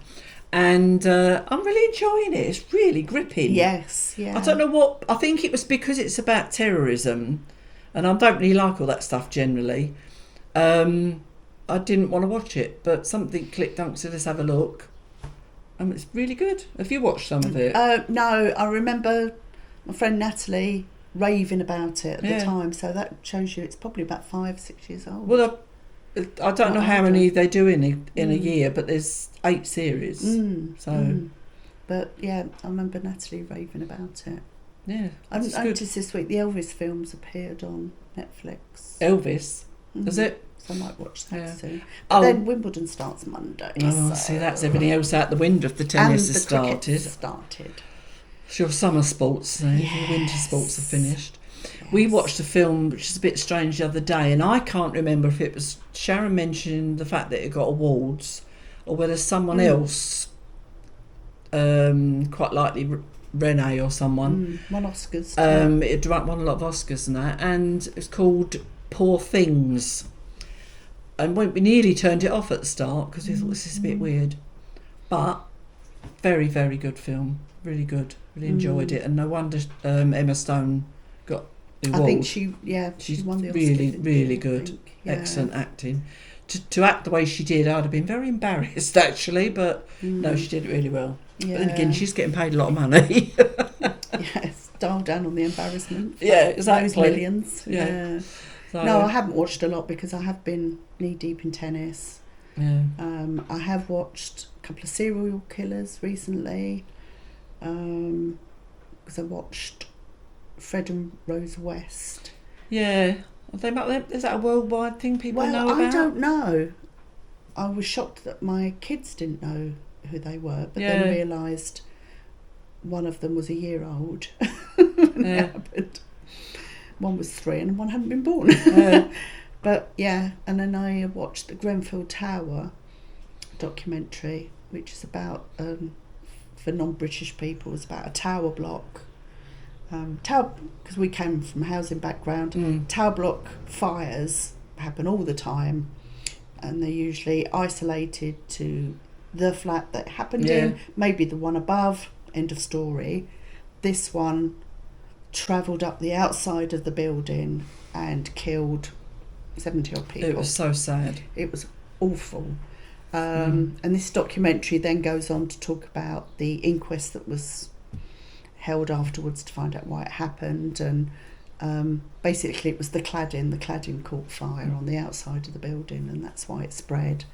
and I'm really enjoying it. It's really gripping. Yes, yeah. I don't know what, I think it was because it's about terrorism, and I don't really like all that stuff generally. I didn't want to watch it, but something clicked on, so let's have a look. It's really good. Have you watched some of it? No, I remember my friend Natalie raving about it at the time, so that shows you it's probably about 5-6 years old. Well, I don't know how many they do in a year, but there's 8 series. But yeah, I remember Natalie raving about it. Yeah, I noticed this week the Elvis films appeared on Netflix. Elvis, is it? So I might watch that soon. But then Wimbledon starts Monday. See, that's everything else out the window if the tennis has started. started. Sure, summer sports, the winter sports are finished. Yes. We watched a film which is a bit strange the other day, and I can't remember if it was Sharon mentioned the fact that it got awards, or whether someone else, quite likely Renee or someone, won Oscars. It won a lot of Oscars and that, and it's called Poor Things. And we nearly turned it off at the start because we thought this is a bit weird, but very, very good film. Really good. Really enjoyed it, and no wonder Emma Stone got the award. I think she won the Oscar. Really, really good. Excellent acting. To act the way she did, I'd have been very embarrassed actually, but no, she did it really well. Yeah. But then again, she's getting paid a lot of money. Yes, dial down on the embarrassment. Yeah, exactly. Those millions. Yeah. So, no, I haven't watched a lot because I have been knee deep in tennis. Yeah. I have watched a couple of serial killers recently. Because I watched Fred and Rose West. Yeah. Is that a worldwide thing people know about? I don't know. I was shocked that my kids didn't know who they were, but then realised one of them was a year old when it happened. One was 3 and one hadn't been born. But yeah, and then I watched the Grenfield Tower documentary, which is about, for non-British people, it's about a tower block. Because we came from a housing background, tower block fires happen all the time, and they're usually isolated to the flat that happened in, maybe the one above, end of story. This one travelled up the outside of the building and killed 70 odd people. It was so sad. It was awful. And this documentary then goes on to talk about the inquest that was held afterwards to find out why it happened, and basically it was the cladding caught fire on the outside of the building, and that's why it spread.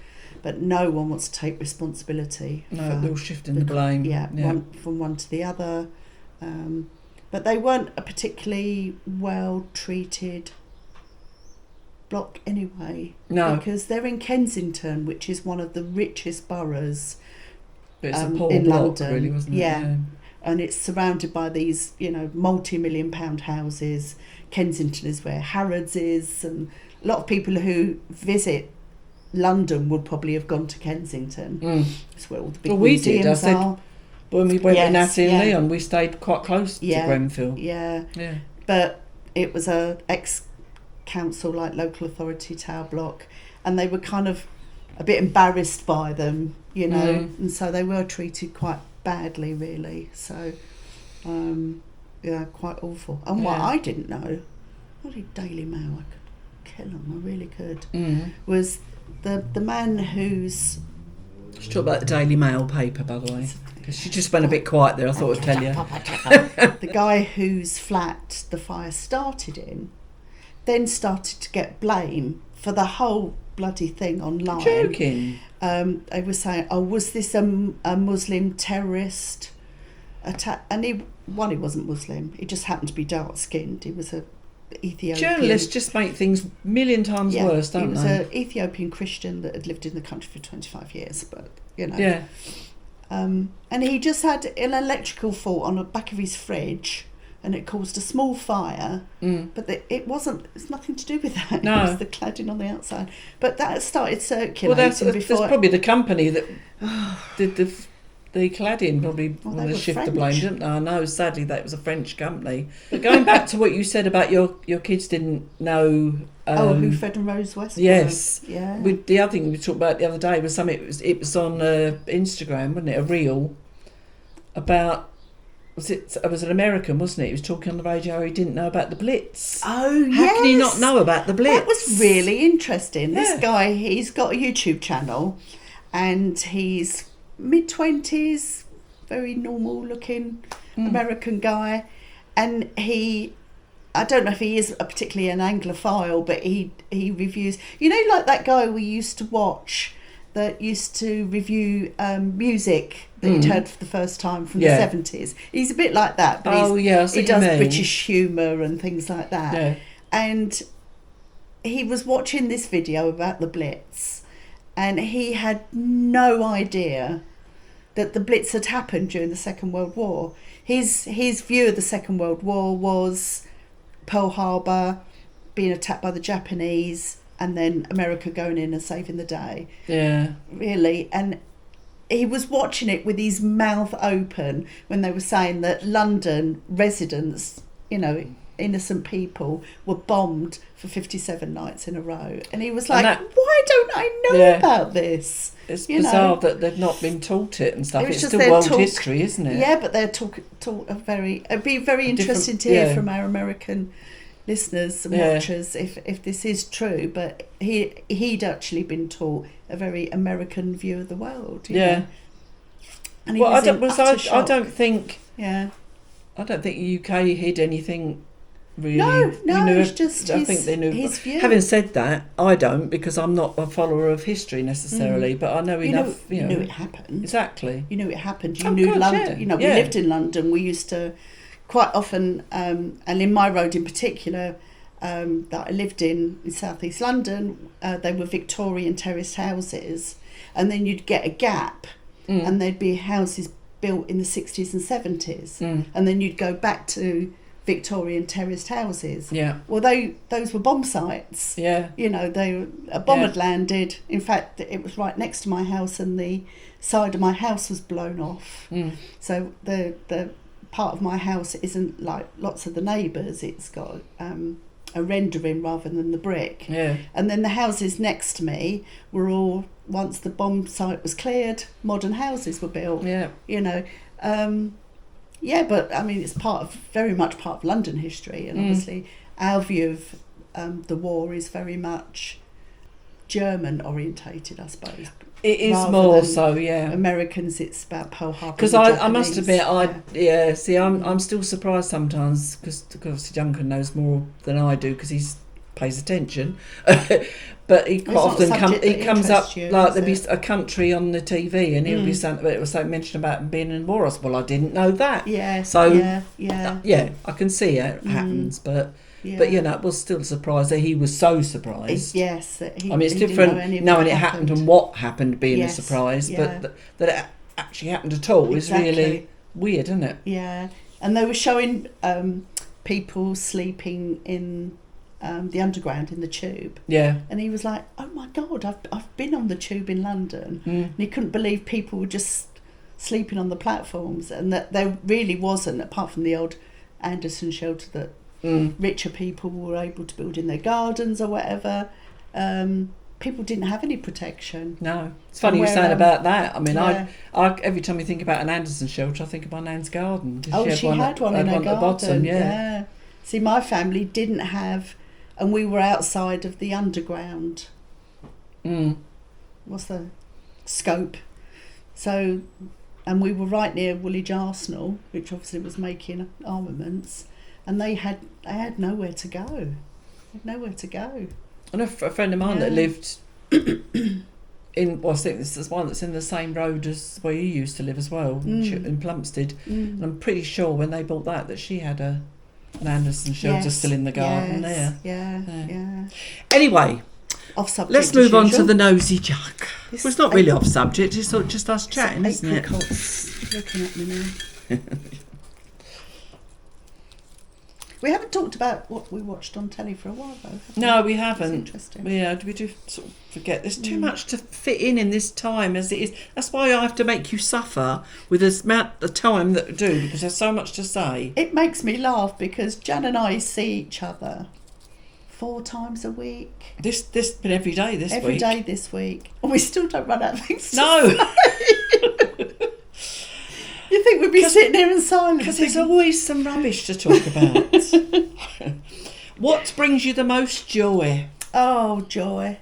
But no one wants to take responsibility. No, they're all shifting the blame. From one to the other. But they weren't a particularly well treated block anyway. No. Because they're in Kensington, which is one of the richest boroughs it's a poor in block, London. really, wasn't it? Yeah. And it's surrounded by these, multi-million-pound houses. Kensington is where Harrods is, and a lot of people who visit London would probably have gone to Kensington. It's where all the big museums are. When we went with Natty and Leon, we stayed quite close to Grenfield. Yeah. But it was a ex-council, like local authority tower block, and they were kind of a bit embarrassed by them, and so they were treated quite badly, really. So, quite awful. And what I didn't know, what did Daily Mail, I could kill them, I really could, was the man who's... Let's talk about the Daily Mail paper, by the way, because she just went a bit quiet there. I thought I'd tell you. The guy whose flat the fire started in then started to get blame for the whole bloody thing online. Joking. They were saying, was this a Muslim terrorist attack? And he wasn't Muslim. He just happened to be dark-skinned. He was a Ethiopian. Journalists just make things a million times worse, don't they? He was an Ethiopian Christian that had lived in the country for 25 years, but, Yeah. And he just had an electrical fault on the back of his fridge, and it caused a small fire, but it's nothing to do with that. No. It was the cladding on the outside. But that started circulating that's before... That's probably the company that did the cladding, probably wanted to shift the blame, didn't they? I know, sadly, that was a French company. But going back to what you said about your kids didn't know... who Fred and Rose West were. Yes. Yeah. The other thing we talked about the other day was something, it was on Instagram, wasn't it, a reel about... It was an American, wasn't it? He was talking on the radio. He didn't know about the Blitz. Oh, yes. How can he not know about the Blitz? That was really interesting. This guy, he's got a YouTube channel, and he's mid-20s, very normal-looking American guy, and he I don't know if he is particularly an Anglophile, but he reviews, you know, like that guy we used to watch that used to review music that you'd heard for the first time from the 70s. He's a bit like that, but he does British humour and things like that. Yeah. And he was watching this video about the Blitz, and he had no idea that the Blitz had happened during the Second World War. His view of the Second World War was Pearl Harbor, being attacked by the Japanese, and then America going in and saving the day. Yeah. Really. And he was watching it with his mouth open when they were saying that London residents, you know, innocent people, were bombed for 57 nights in a row. And he was like, why don't I know about this? It's bizarre that they've not been taught it and stuff. It's still world history, isn't it? Yeah, but they're taught it'd be very interesting to hear from our American listeners and watchers if this is true, but he'd actually been taught a very American view of the world. You know? And he was in utter shock. I don't think the UK hid anything really. No, it's just I think they knew his view. Having said that, I don't, because I'm not a follower of history necessarily, but I know enough. You knew it happened. Exactly. You knew it happened. You knew London. You know, we lived in London. We used to quite often, and in my road in particular, that I lived in South East London, they were Victorian terraced houses, and then you'd get a gap, and there'd be houses built in the 60s and 70s, and then you'd go back to Victorian terraced houses. Yeah. Well, those were bomb sites. Yeah. You know, a bomb had landed. In fact, it was right next to my house, and the side of my house was blown off. So the part of my house isn't like lots of the neighbours. It's got a rendering rather than the brick. Yeah. And then the houses next to me were all, once the bomb site was cleared, modern houses were built. Yeah. You know. But I mean, it's very much part of London history, and obviously our view of the war is very much German orientated, I suppose. It is more so, yeah. Americans, it's about Pearl Harbor. Because I must admit, I'm still surprised sometimes, because obviously Duncan knows more than I do because he pays attention. But he quite often comes up like there'll be a country on the TV, and it'll be something. It was mentioned about being in war. I said, well, I didn't know that. Yeah. So I can see it happens, but you know, it was still a surprise that he was so surprised. Yes, it's different knowing it happened and what happened being a surprise, but that it actually happened at all is really weird, isn't it? Yeah, and they were showing people sleeping in the underground in the tube. Yeah. And he was like, oh my God, I've been on the tube in London. And he couldn't believe people were just sleeping on the platforms, and that there really wasn't, apart from the old Anderson shelter that richer people were able to build in their gardens or whatever. People didn't have any protection. No. It's funny you're saying about that. I mean, I every time you think about an Anderson shelter, I think of my nan's garden. She had one in her garden. At the bottom, yeah. See, my family didn't have, and we were outside of the underground. What's the scope? So, and we were right near Woolwich Arsenal, which obviously was making armaments, and they had nowhere to go. They had nowhere to go. And a friend of mine that lived in, I think this is one that's in the same road as where you used to live as well, in Plumstead. And I'm pretty sure when they bought that she had an Anderson shelter still in the garden there. Yeah. Anyway, off subject. Let's move on to the Nosey Jug. Well, it's not really off subject, it's just us chatting, isn't it? Apricots looking at me now. We haven't talked about what we watched on telly for a while, though. No, we haven't. It's interesting. Yeah, we do sort of forget. There's too much to fit in this time as it is. That's why I have to make you suffer with the amount of time that I do, because there's so much to say. It makes me laugh because Jan and I see each other 4 times a week. This been every day this week. Every day this week. And we still don't run out of things to say. You think we'd be sitting here in silence? Because there's always some rubbish to talk about. What brings you the most joy? Oh, joy.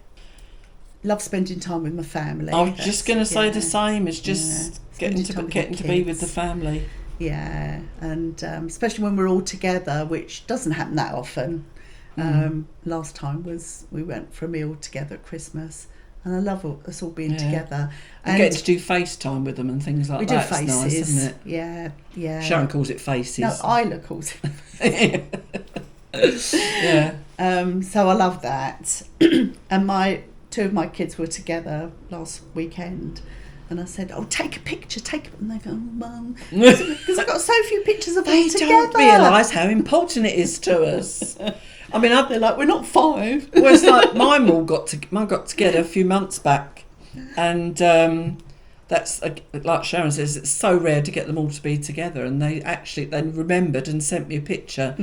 Love spending time with my family. I was just going to say the same. It's just getting to be with the family. Yeah, and especially when we're all together, which doesn't happen that often. Last time we went for a meal together at Christmas, and I love us all being together. And getting to do FaceTime with them and things like that. We do faces. It's nice, isn't it? Yeah. Sharon calls it faces. No, Isla calls it. Yeah. So I love that. And two of my kids were together last weekend. And I said, take a picture, And they go, Mum. Because I've got so few pictures of them together. They don't realise how important it is to us. I mean, they're like, we're not 5. Well, it's like mine got together a few months back. And that's, like Sharon says, it's so rare to get them all to be together. And they actually then remembered and sent me a picture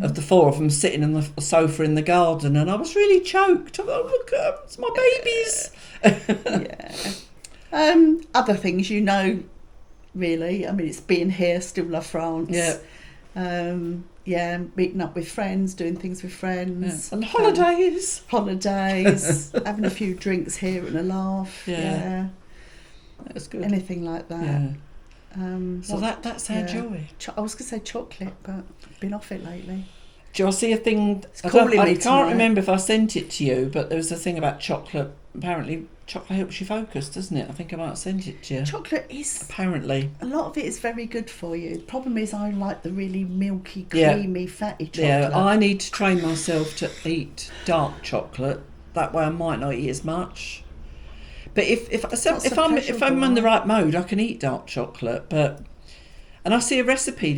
of the 4 of them sitting on the sofa in the garden. And I was really choked. I thought, look, it's my babies. Yeah. Other things, really. I mean, it's being here, still love France. Yeah. Meeting up with friends, doing things with friends. Yeah. And holidays. Having a few drinks here and a laugh. Yeah. That's good. Anything like that. Yeah. So that's our joy. I was going to say chocolate, but I've been off it lately. Do you see a thing? I can't remember if I sent it to you, but there was a thing about chocolate. Apparently, chocolate helps you focus, doesn't it? I think I might have sent it to you. Chocolate is... Apparently. A lot of it is very good for you. The problem is I like the really milky, creamy, fatty chocolate. Yeah, I need to train myself to eat dark chocolate. That way I might not eat as much. But if I'm in the right mode, I can eat dark chocolate. And I see a recipe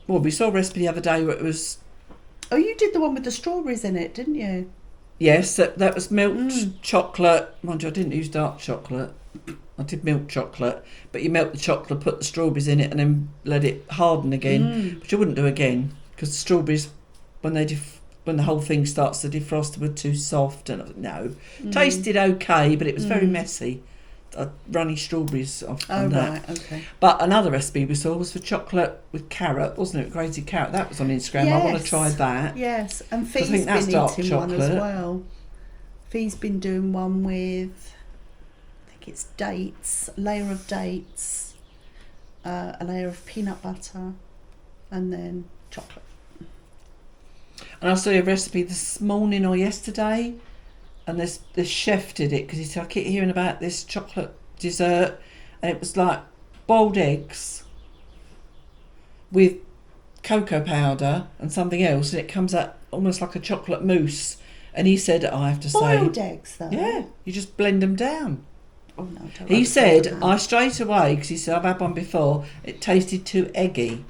we saw a recipe the other day where it was... Oh, you did the one with the strawberries in it, didn't you? Yes, that was milk chocolate. Mind you, I didn't use dark chocolate. I did milk chocolate. But you melt the chocolate, put the strawberries in it, and then let it harden again. Which I wouldn't do again, because the strawberries, when the whole thing starts to defrost, were too soft. And I was like, no. Tasted okay, but it was very messy. Runny strawberries off on that. Right, okay. But another recipe we saw was for chocolate with carrot, wasn't it? Grated carrot. That was on Instagram. Yes. I want to try that. Yes, and Fee's been eating one as well. Fee's been doing one with, I think it's dates, a layer of dates, a layer of peanut butter, and then chocolate. And I saw a recipe this morning or yesterday. And this chef did it because he said, I keep hearing about this chocolate dessert, and it was like boiled eggs with cocoa powder and something else, and it comes out almost like a chocolate mousse. And he said, I have to say... Boiled eggs, though? Yeah, you just blend them down. Oh, no, don't he said, I straight away, because he said, I've had one before, it tasted too eggy.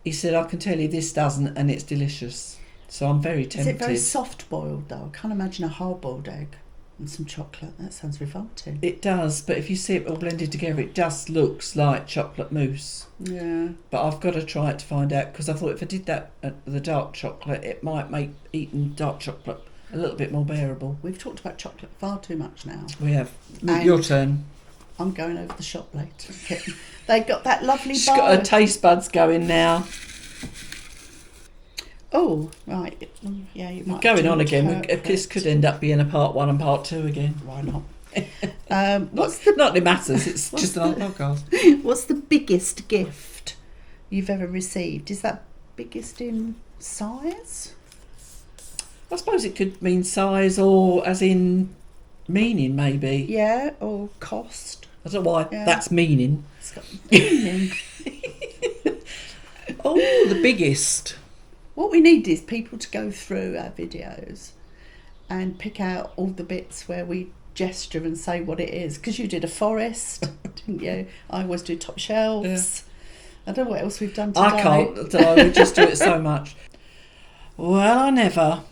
He said, I can tell you this doesn't, and it's delicious. So I'm very tempted. Is it very soft boiled though? I can't imagine a hard boiled egg and some chocolate. That sounds revolting. It does, but if you see it all blended together, it just looks like chocolate mousse. Yeah. But I've got to try it to find out, because I thought if I did that at the dark chocolate, it might make eating dark chocolate a little bit more bearable. We've talked about chocolate far too much now. We have. Your turn. I'm going over the shop later. They got that lovely bar. She's got her taste buds going now. Oh, right. Yeah, you might. Going on again. This could end up being a part 1 and part 2 again. Why not? Not that it matters. It's just another podcast. What's the biggest gift you've ever received? Is that biggest in size? I suppose it could mean size, or as in meaning, maybe. Yeah, or cost. I don't know why that's meaning. It's got meaning. Oh, the biggest. What we need is people to go through our videos and pick out all the bits where we gesture and say what it is. Because you did a forest, didn't you? I always do top shelves. Yeah. I don't know what else we've done today. I can't. I would just do it so much. Well, I never.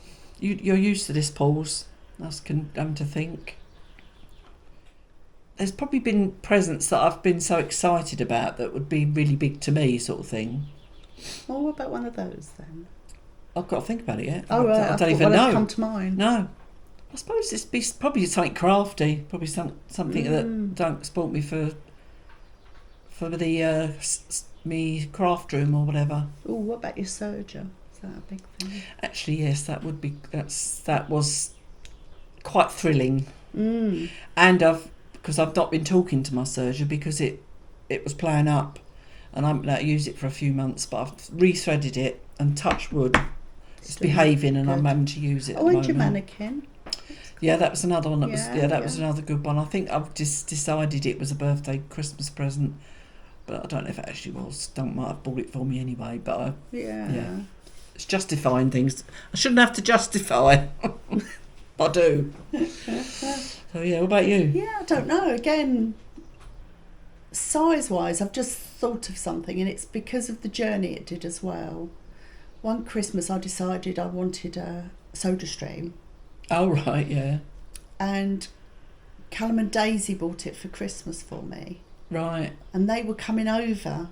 You're used to this, Pauls. I come to think. There's probably been presents that I've been so excited about that would be really big to me, sort of thing. Well, what about one of those then? I've got to think about it yet. Oh, right. I don't even know. Come to mind. No. I suppose it's probably something crafty. Probably something that don't support me for the me craft room or whatever. Oh, what about your serger? Is that a big thing? Actually, yes, that was quite thrilling. And because I've not been talking to my serger because it was playing up. and I haven't been able to use it for a few months, but I've rethreaded it, and touch wood, it's behaving, and I'm having to use it at the moment. And your mannequin. Yeah, that was another one. That was Yeah. another good one. I think I've just decided it was a birthday Christmas present, but I don't know if it actually was. Don't might have bought it for me anyway. But Yeah. it's justifying things. I shouldn't have to justify. I do. So yeah, what about you? Yeah, I don't know. Again, size-wise, I've just thought of something, and it's because of the journey it did as well. One Christmas, I decided I wanted a soda stream. Oh right, yeah. And Callum and Daisy bought it for Christmas for me. Right. And they were coming over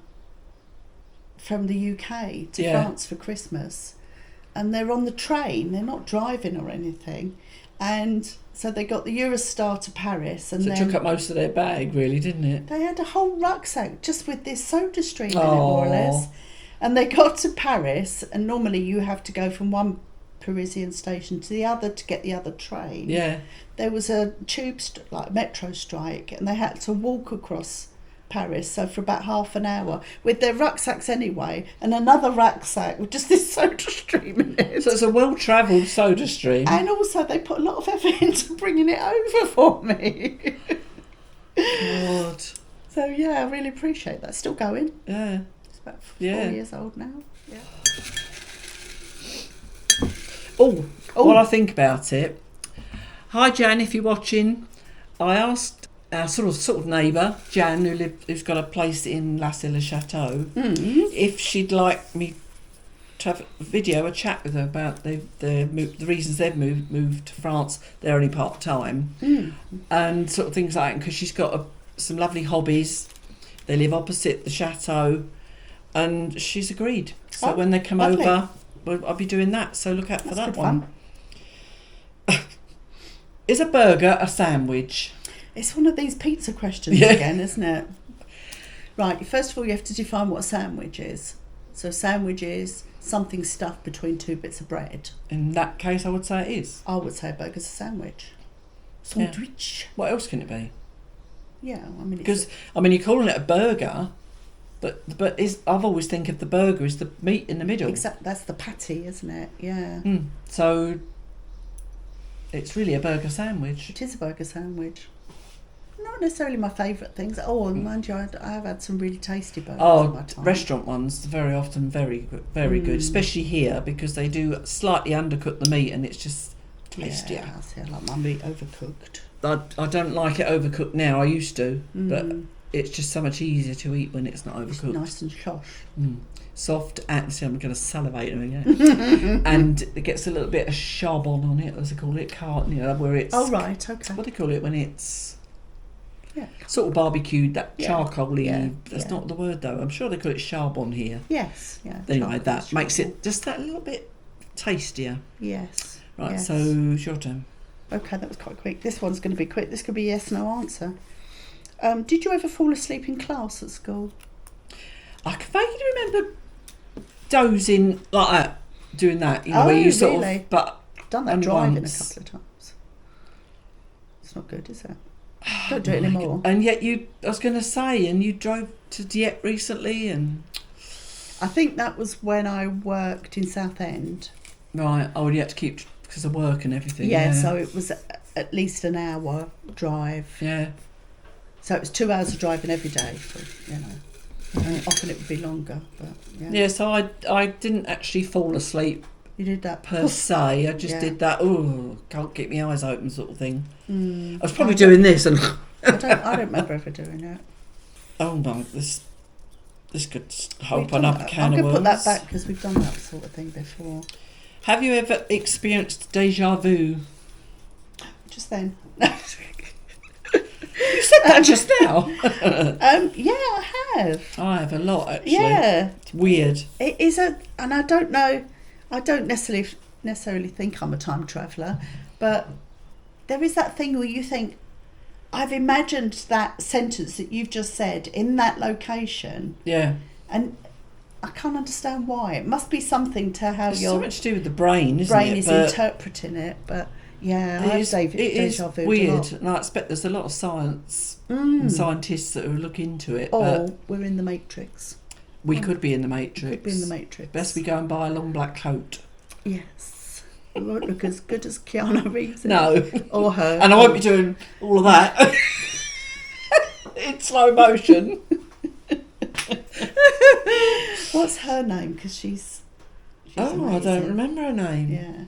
from the UK to France for Christmas. And they're on the train, they're not driving or anything. And so they got the Eurostar to Paris. And So then it took up most of their bag, really, didn't it? they had a whole rucksack just with this soda stream in it, more or less. And they got to Paris, and normally you have to go from one Parisian station to the other to get the other train. Yeah. There was a metro strike, and they had to walk across Paris, so for about half an hour with their rucksacks anyway, and another rucksack with just this soda stream in it. So it's a well-travelled soda stream. And also they put a lot of effort into bringing it over for me. God. So yeah, I really appreciate that. Still going. Yeah. It's about 4 Yeah. years old now. Yeah. Oh, while I think about it. Hi Jan, if you're watching, I asked our sort of neighbour, Jan, who's got a place in La Silla Chateau, if she'd like me to have a chat with her about the reasons they've moved to France. They're only part time, and sort of things like that, because she's got some lovely hobbies. They live opposite the chateau, and she's agreed. So when they come lovely. over, I'll be doing that. So look out for That's that good one. fun. Is a burger a sandwich? It's one of these pizza questions again, isn't it? Right, first of all, you have to define what a sandwich is. So a sandwich is something stuffed between two bits of bread. In that case, I would say it is. I would say a burger's a sandwich. Sandwich. What else can it be? Yeah, I mean... Because, you're calling it a burger, but I've always think of the burger as the meat in the middle. Exactly, that's the patty, isn't it? Yeah. So, it's really a burger sandwich. It is a burger sandwich. Not necessarily my favourite things. Oh, mind you, I have had some really tasty burgers in my time. Restaurant ones are very often very good, especially here, because they do slightly undercook the meat and it's just tastier. Yeah, I like my meat overcooked. I don't like it overcooked now. I used to, but it's just so much easier to eat when it's not overcooked. It's nice and soft. Soft, and see, I'm going to salivate again. And it gets a little bit of charbon on it, as they call it, where it's... Oh, right, okay. What do they call it when it's... sort of barbecued, that charcoaly. That's not the word though. I'm sure they call it charbon here. Yes, yeah. Anyway, that makes it just that little bit tastier. Yes. Right, yes. so it's your turn. Okay, that was quite quick. This one's going to be quick. This could be yes, no answer. Did you ever fall asleep in class at school? I can vaguely remember dozing like that, doing that. Where you sort of, but I've done that driving a couple of times. It's not good, is it? Don't do it anymore. And yet I was going to say, and you drove to Dieppe recently, and I think that was when I worked in Southend. Right. Oh, you had to keep because of work and everything. Yeah, so it was at least an hour drive. Yeah. So it was 2 hours of driving every day. And often it would be longer, but yeah. Yeah. So I didn't actually fall asleep. You did that per se. I just did that. Oh, can't keep my eyes open, sort of thing. I was probably I doing this, and I don't remember ever doing it. Oh no, this could open up a can of worms. I'm going to put that back because we've done that sort of thing before. Have you ever experienced deja vu? Just then. You said that just now. Yeah, I have. I have a lot actually. Yeah, it's weird. It is and I don't know. I don't necessarily think I'm a time traveller, but there is that thing where you think, I've imagined that sentence that you've just said in that location. Yeah. And I can't understand why. It must be something to how it's your so much to do with the brain, isn't brain it? is interpreting it. But yeah, I have deja vu. It is weird, and I expect there's a lot of science and scientists that will look into it. Or we're in the Matrix. We could be in the Matrix. Could be in the Matrix. Best we go and buy a long black coat. Yes. It won't look as good as Keanu Reeves. No. Or her. And I won't be doing all of that in slow motion. What's her name? Because she's amazing. I don't remember her name. Yeah.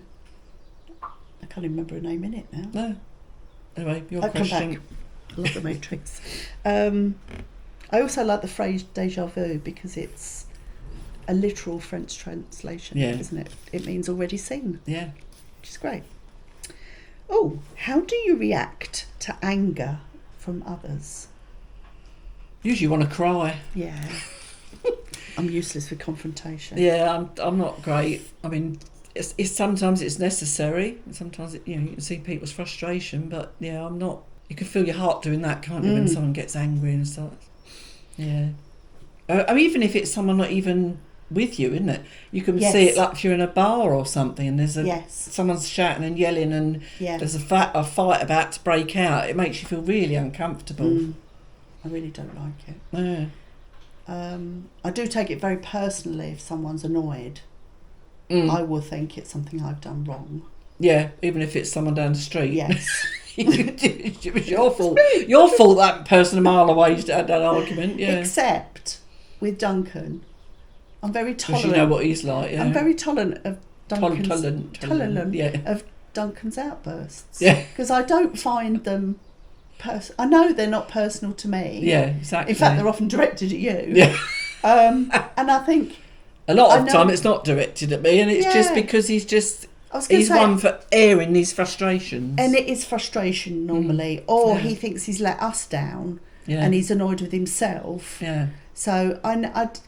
I can't even remember her name in it now. No. Anyway, your I'll question. come back. I love the Matrix. I also like the phrase déjà vu because it's a literal French translation, isn't it? It means already seen. Yeah. Which is great. Oh, how do you react to anger from others? Usually you want to cry. Yeah. I'm useless with confrontation. Yeah, I'm not great. I mean, it's sometimes it's necessary. Sometimes you can see people's frustration, but yeah, I'm not. You can feel your heart doing that, can't you, when someone gets angry and stuff. Yeah. I mean, even if it's someone not even with you, isn't it? You can see it like if you're in a bar or something and there's someone's shouting and yelling and there's a fight about to break out. It makes you feel really uncomfortable. I really don't like it. Yeah. I do take it very personally if someone's annoyed. I will think it's something I've done wrong. Yeah, even if it's someone down the street. Yes. It was your fault. Your fault that person a mile away used to have that argument. Yeah. Except with Duncan, I'm very tolerant. Because you know what he's like. Yeah. I'm very tolerant of Duncan's tolerant of Duncan's outbursts. Yeah. Because I don't find them. I know they're not personal to me. Yeah, exactly. In fact, they're often directed at you. Yeah. And I think a lot of the time it's not directed at me, and it's just because he's one for airing these frustrations. And it is frustration normally, or he thinks he's let us down, and he's annoyed with himself. Yeah. So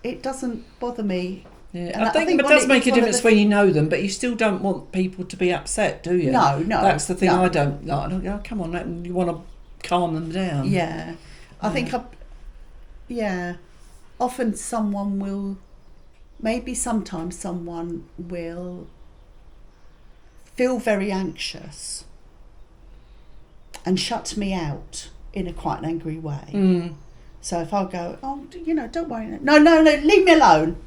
it doesn't bother me. Yeah, I think it does make a difference when you know them, but you still don't want people to be upset, do you? No. That's the thing I don't like. I don't go, come on, you want to calm them down. Yeah. I think often someone will, sometimes someone will feel very anxious and shut me out in a quite an angry way. So if I go, don't worry, no, leave me alone,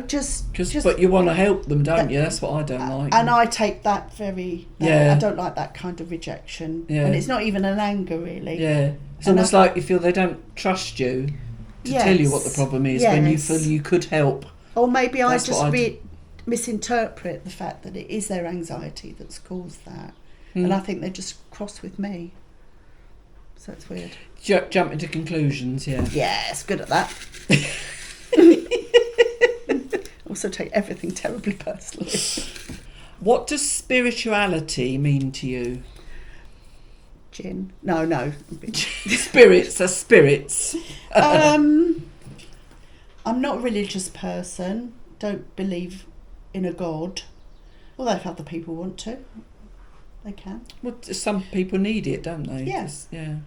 just but you want to help them, don't you? That's what I don't like. And I take that very, I don't like that kind of rejection. Yeah. And it's not even an anger, really. Yeah. It's almost like you feel they don't trust you to tell you what the problem is when you feel you could help. Or maybe I just misinterpret the fact that it is their anxiety that's caused that. And I think they're just cross with me. So it's weird. Jump into conclusions, yeah. Yes, good at that. Also take everything terribly personally. What does spirituality mean to you? Gin. No. Spirits are spirits. I'm not a religious person. Don't believe in a god. Although if other people want to, they can. Well, some people need it, don't they? Yes. Yeah.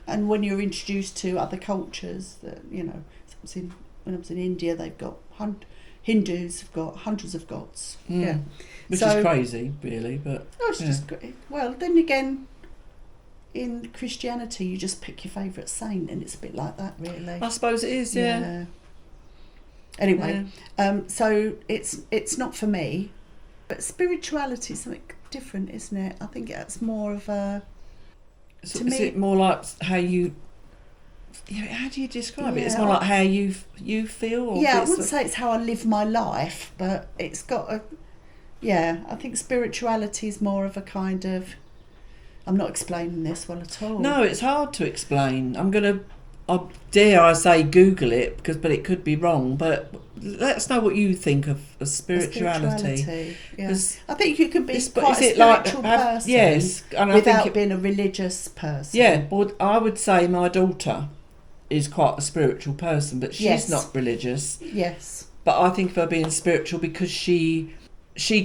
And when you're introduced to other cultures, that when I was in India, they've got Hindus have got hundreds of gods. Yeah, which is crazy, really. But it's just great. Well, then again, in Christianity, you just pick your favourite saint, and it's a bit like that, really. I suppose it is. Yeah. Anyway, so it's not for me, but spirituality is something different, isn't it? I think it's more of a. So is it more like how you? How do you describe it? It's more like how you feel. Or I wouldn't say it's how I live my life, but it's got a. Yeah, I think spirituality is more of a kind of. I'm not explaining this well at all. No, it's hard to explain. Dare I say Google it but it could be wrong. But let us know what you think of spirituality. Yeah. I think you can be quite a spiritual person. Yes, and without being a religious person. Yeah, well, I would say my daughter is quite a spiritual person, but she's not religious. Yes. But I think of her being spiritual because she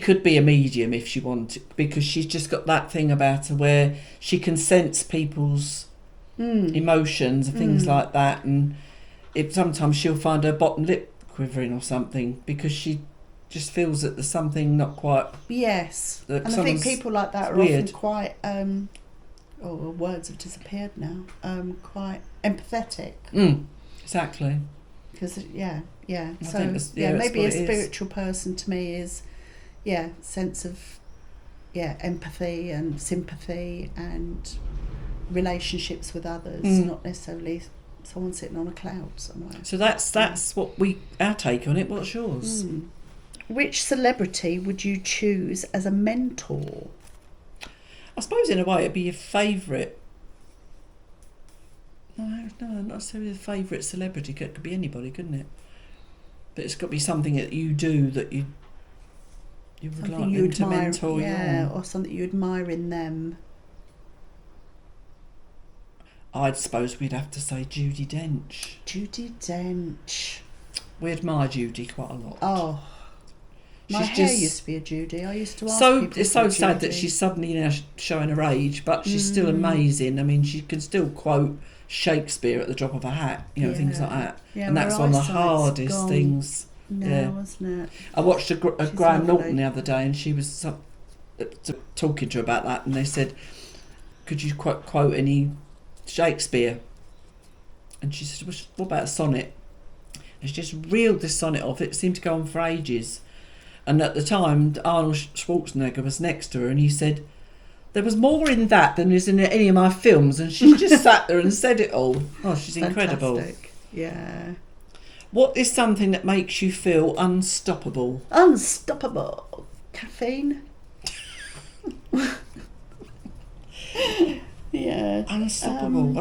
could be a medium if she wanted, because she's just got that thing about her where she can sense people's emotions and things like that, and sometimes she'll find her bottom lip quivering or something because she just feels that there's something not quite. Yes, and I think people like that are often quite. Words have disappeared now. Quite empathetic. Exactly. Because Yeah. I So think that's maybe a what it is. spiritual person to me is, sense of, empathy and sympathy and relationships with others, not necessarily someone sitting on a cloud somewhere. So that's what our take on it. What's yours? Which celebrity would you choose as a mentor? I suppose in a way it'd be your favourite. No, not necessarily a favourite celebrity. It could be anybody, couldn't it? But it's got to be something that you do that you would Something like you them to admire, mentor you on. or something you admire in them. I'd suppose we'd have to say Judi Dench. Judi Dench. We admire Judi quite a lot. Oh, my She's hair just used to be a Judi. I used to ask so people it's so for sad Judi. that she's suddenly now showing her age, but she's still amazing. I mean, she can still quote Shakespeare at the drop of a hat, things like that. Yeah, and that's her one of the eyesight's hardest gone things. now, wasn't it? I watched a She's Graham lovely. Norton the other day, and she was talking to her about that, and they said, "Could you quote any Shakespeare?" And she said, "What about a sonnet?" And she just reeled this sonnet off. It seemed to go on for ages. And at the time, Arnold Schwarzenegger was next to her, and he said, "There was more in that than is in any of my films." And she just sat there and said it all. Oh, she's incredible. Fantastic. Yeah. What is something that makes you feel unstoppable? Unstoppable. Caffeine. Yeah. Unstoppable.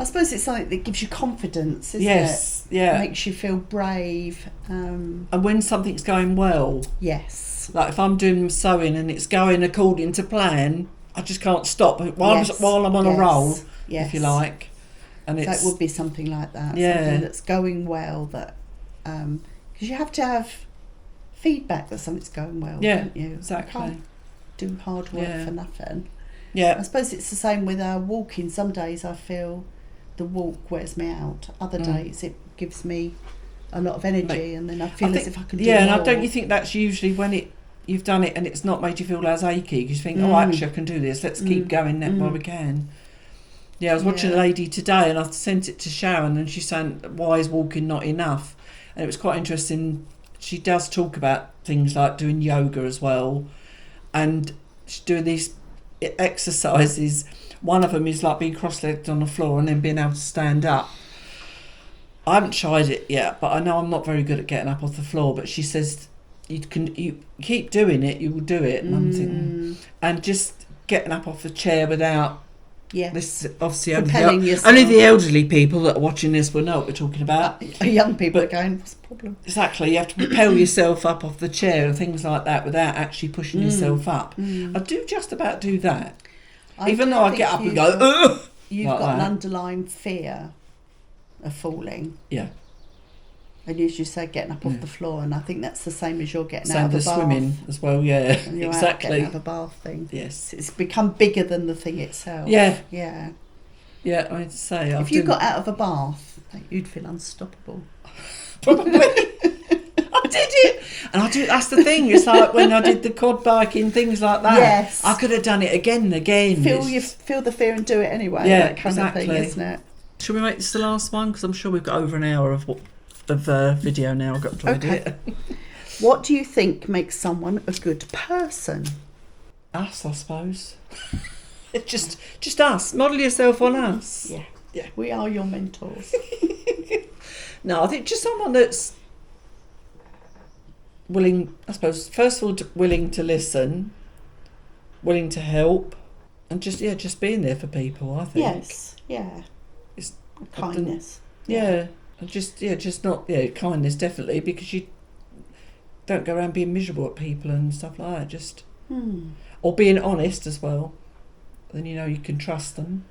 I suppose it's something that gives you confidence, isn't Yes, it? yeah. Makes you feel brave. And when something's going well, Yes. like if I'm doing sewing and it's going according to plan, I just can't stop while I'm on a roll, if you like. And So it would be something like that. Yeah. Something that's going well. That because you have to have feedback that something's going well, don't you? Exactly. You can't do hard work for nothing. Yeah. I suppose it's the same with our walking. Some days I feel the walk wears me out. Other days it gives me a lot of energy, and then I feel as if I can do more. and don't you think that's usually when you've done it and it's not made you feel as achy, because you think, oh, actually I can do this, let's keep going while we can. Yeah, I was watching a lady today, and I sent it to Sharon, and she's saying, why is walking not enough? And it was quite interesting. She does talk about things like doing yoga as well, and she's doing these exercises. One of them is like being cross-legged on the floor and then being able to stand up. I haven't tried it yet, but I know I'm not very good at getting up off the floor. But she says you keep doing it, you will do it. And I'm thinking, and just getting up off the chair without this, obviously propelling yourself. only the elderly people that are watching this will know what we're talking about. Young people are going, what's the problem? Exactly, you have to propel yourself up off the chair and things like that without actually pushing yourself up. I do just about do that. Even though I get up and go, ugh! You've like got an that. underlying fear of falling. Yeah. And as you say, getting up off the floor, and I think that's the same as you're getting Same out of a as bath. swimming as well, yeah. And you're Exactly. getting out of a bath thing. Yes. It's become bigger than the thing itself. Yeah. Yeah. Yeah, I'd say. If you got out of a bath, you'd feel unstoppable. Probably. I did it. And that's the thing. It's like when I did the quad biking, things like that. Yes. I could have done it again and again. Feel the fear and do it anyway. Yeah, that kind of thing, isn't it? Shall we make this the last one? Because I'm sure we've got over an hour of video now. I've got to edit it. What do you think makes someone a good person? Us, I suppose. just us. Model yourself on us. Yeah. Yeah. We are your mentors. No, I think just someone that's willing, I suppose, first of all, willing to listen, willing to help, and just being there for people, I think. Yes, yeah. It's kindness. And just not, kindness, definitely, because you don't go around being miserable at people and stuff like that, or being honest as well. Then you can trust them.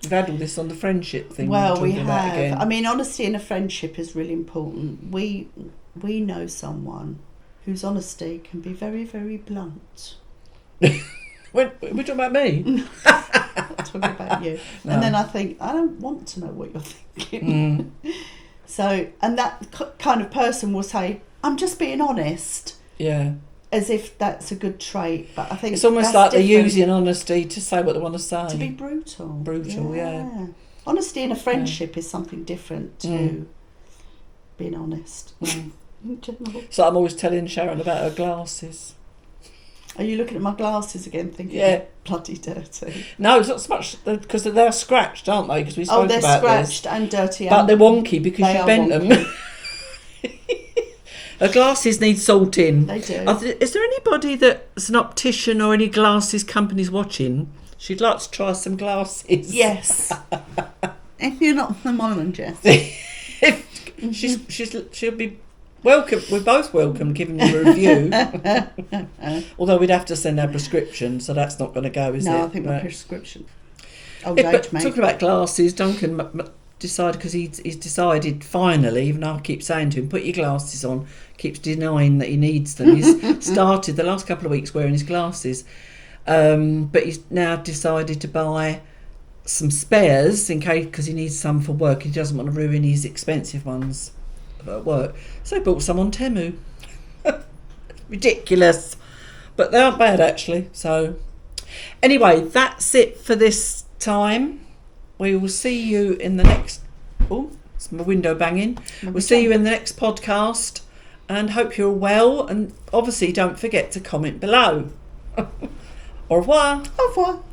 We've had all this on the friendship thing. Well, we talking about have. again. I mean, honesty in a friendship is really important. We know someone whose honesty can be very, very blunt. We're talking about me. I'm talking about you. No. And then I think, I don't want to know what you're thinking. So, and that kind of person will say, I'm just being honest. Yeah. As if that's a good trait. But I think it's almost that's like they're different. using honesty to say what they want to say. To be brutal. Yeah. Honesty in a friendship is something different to being honest. In general. So I'm always telling Sharon about her glasses. Are you looking at my glasses again, thinking, Yeah, bloody dirty? No, it's not so much because they're scratched, aren't they? Because we spoke they're about scratched this. and dirty. But and they're wonky because they you are bent wonky. them. Her glasses need sorting. They do. Is there anybody that's an optician or any glasses companies watching? She'd like to try some glasses. Yes. If you're not from Ireland, Jess. She'll be welcome. We're both welcome giving you a review. Although we'd have to send our prescription, so that's not going to go, is it? No, I think my Right. prescription. But talking about glasses, Duncan decided, because he's decided finally, even though I keep saying to him, put your glasses on, keeps denying that he needs them. He's started the last couple of weeks wearing his glasses, but he's now decided to buy some spares in case, because he needs some for work. He doesn't want to ruin his expensive ones at work, so he bought some on Temu. Ridiculous, but they aren't bad actually. So anyway, that's it for this time. We will see you in the next... Oh, it's my window banging. We'll see you in the next podcast, and hope you're well, and obviously don't forget to comment below. Au revoir. Au revoir.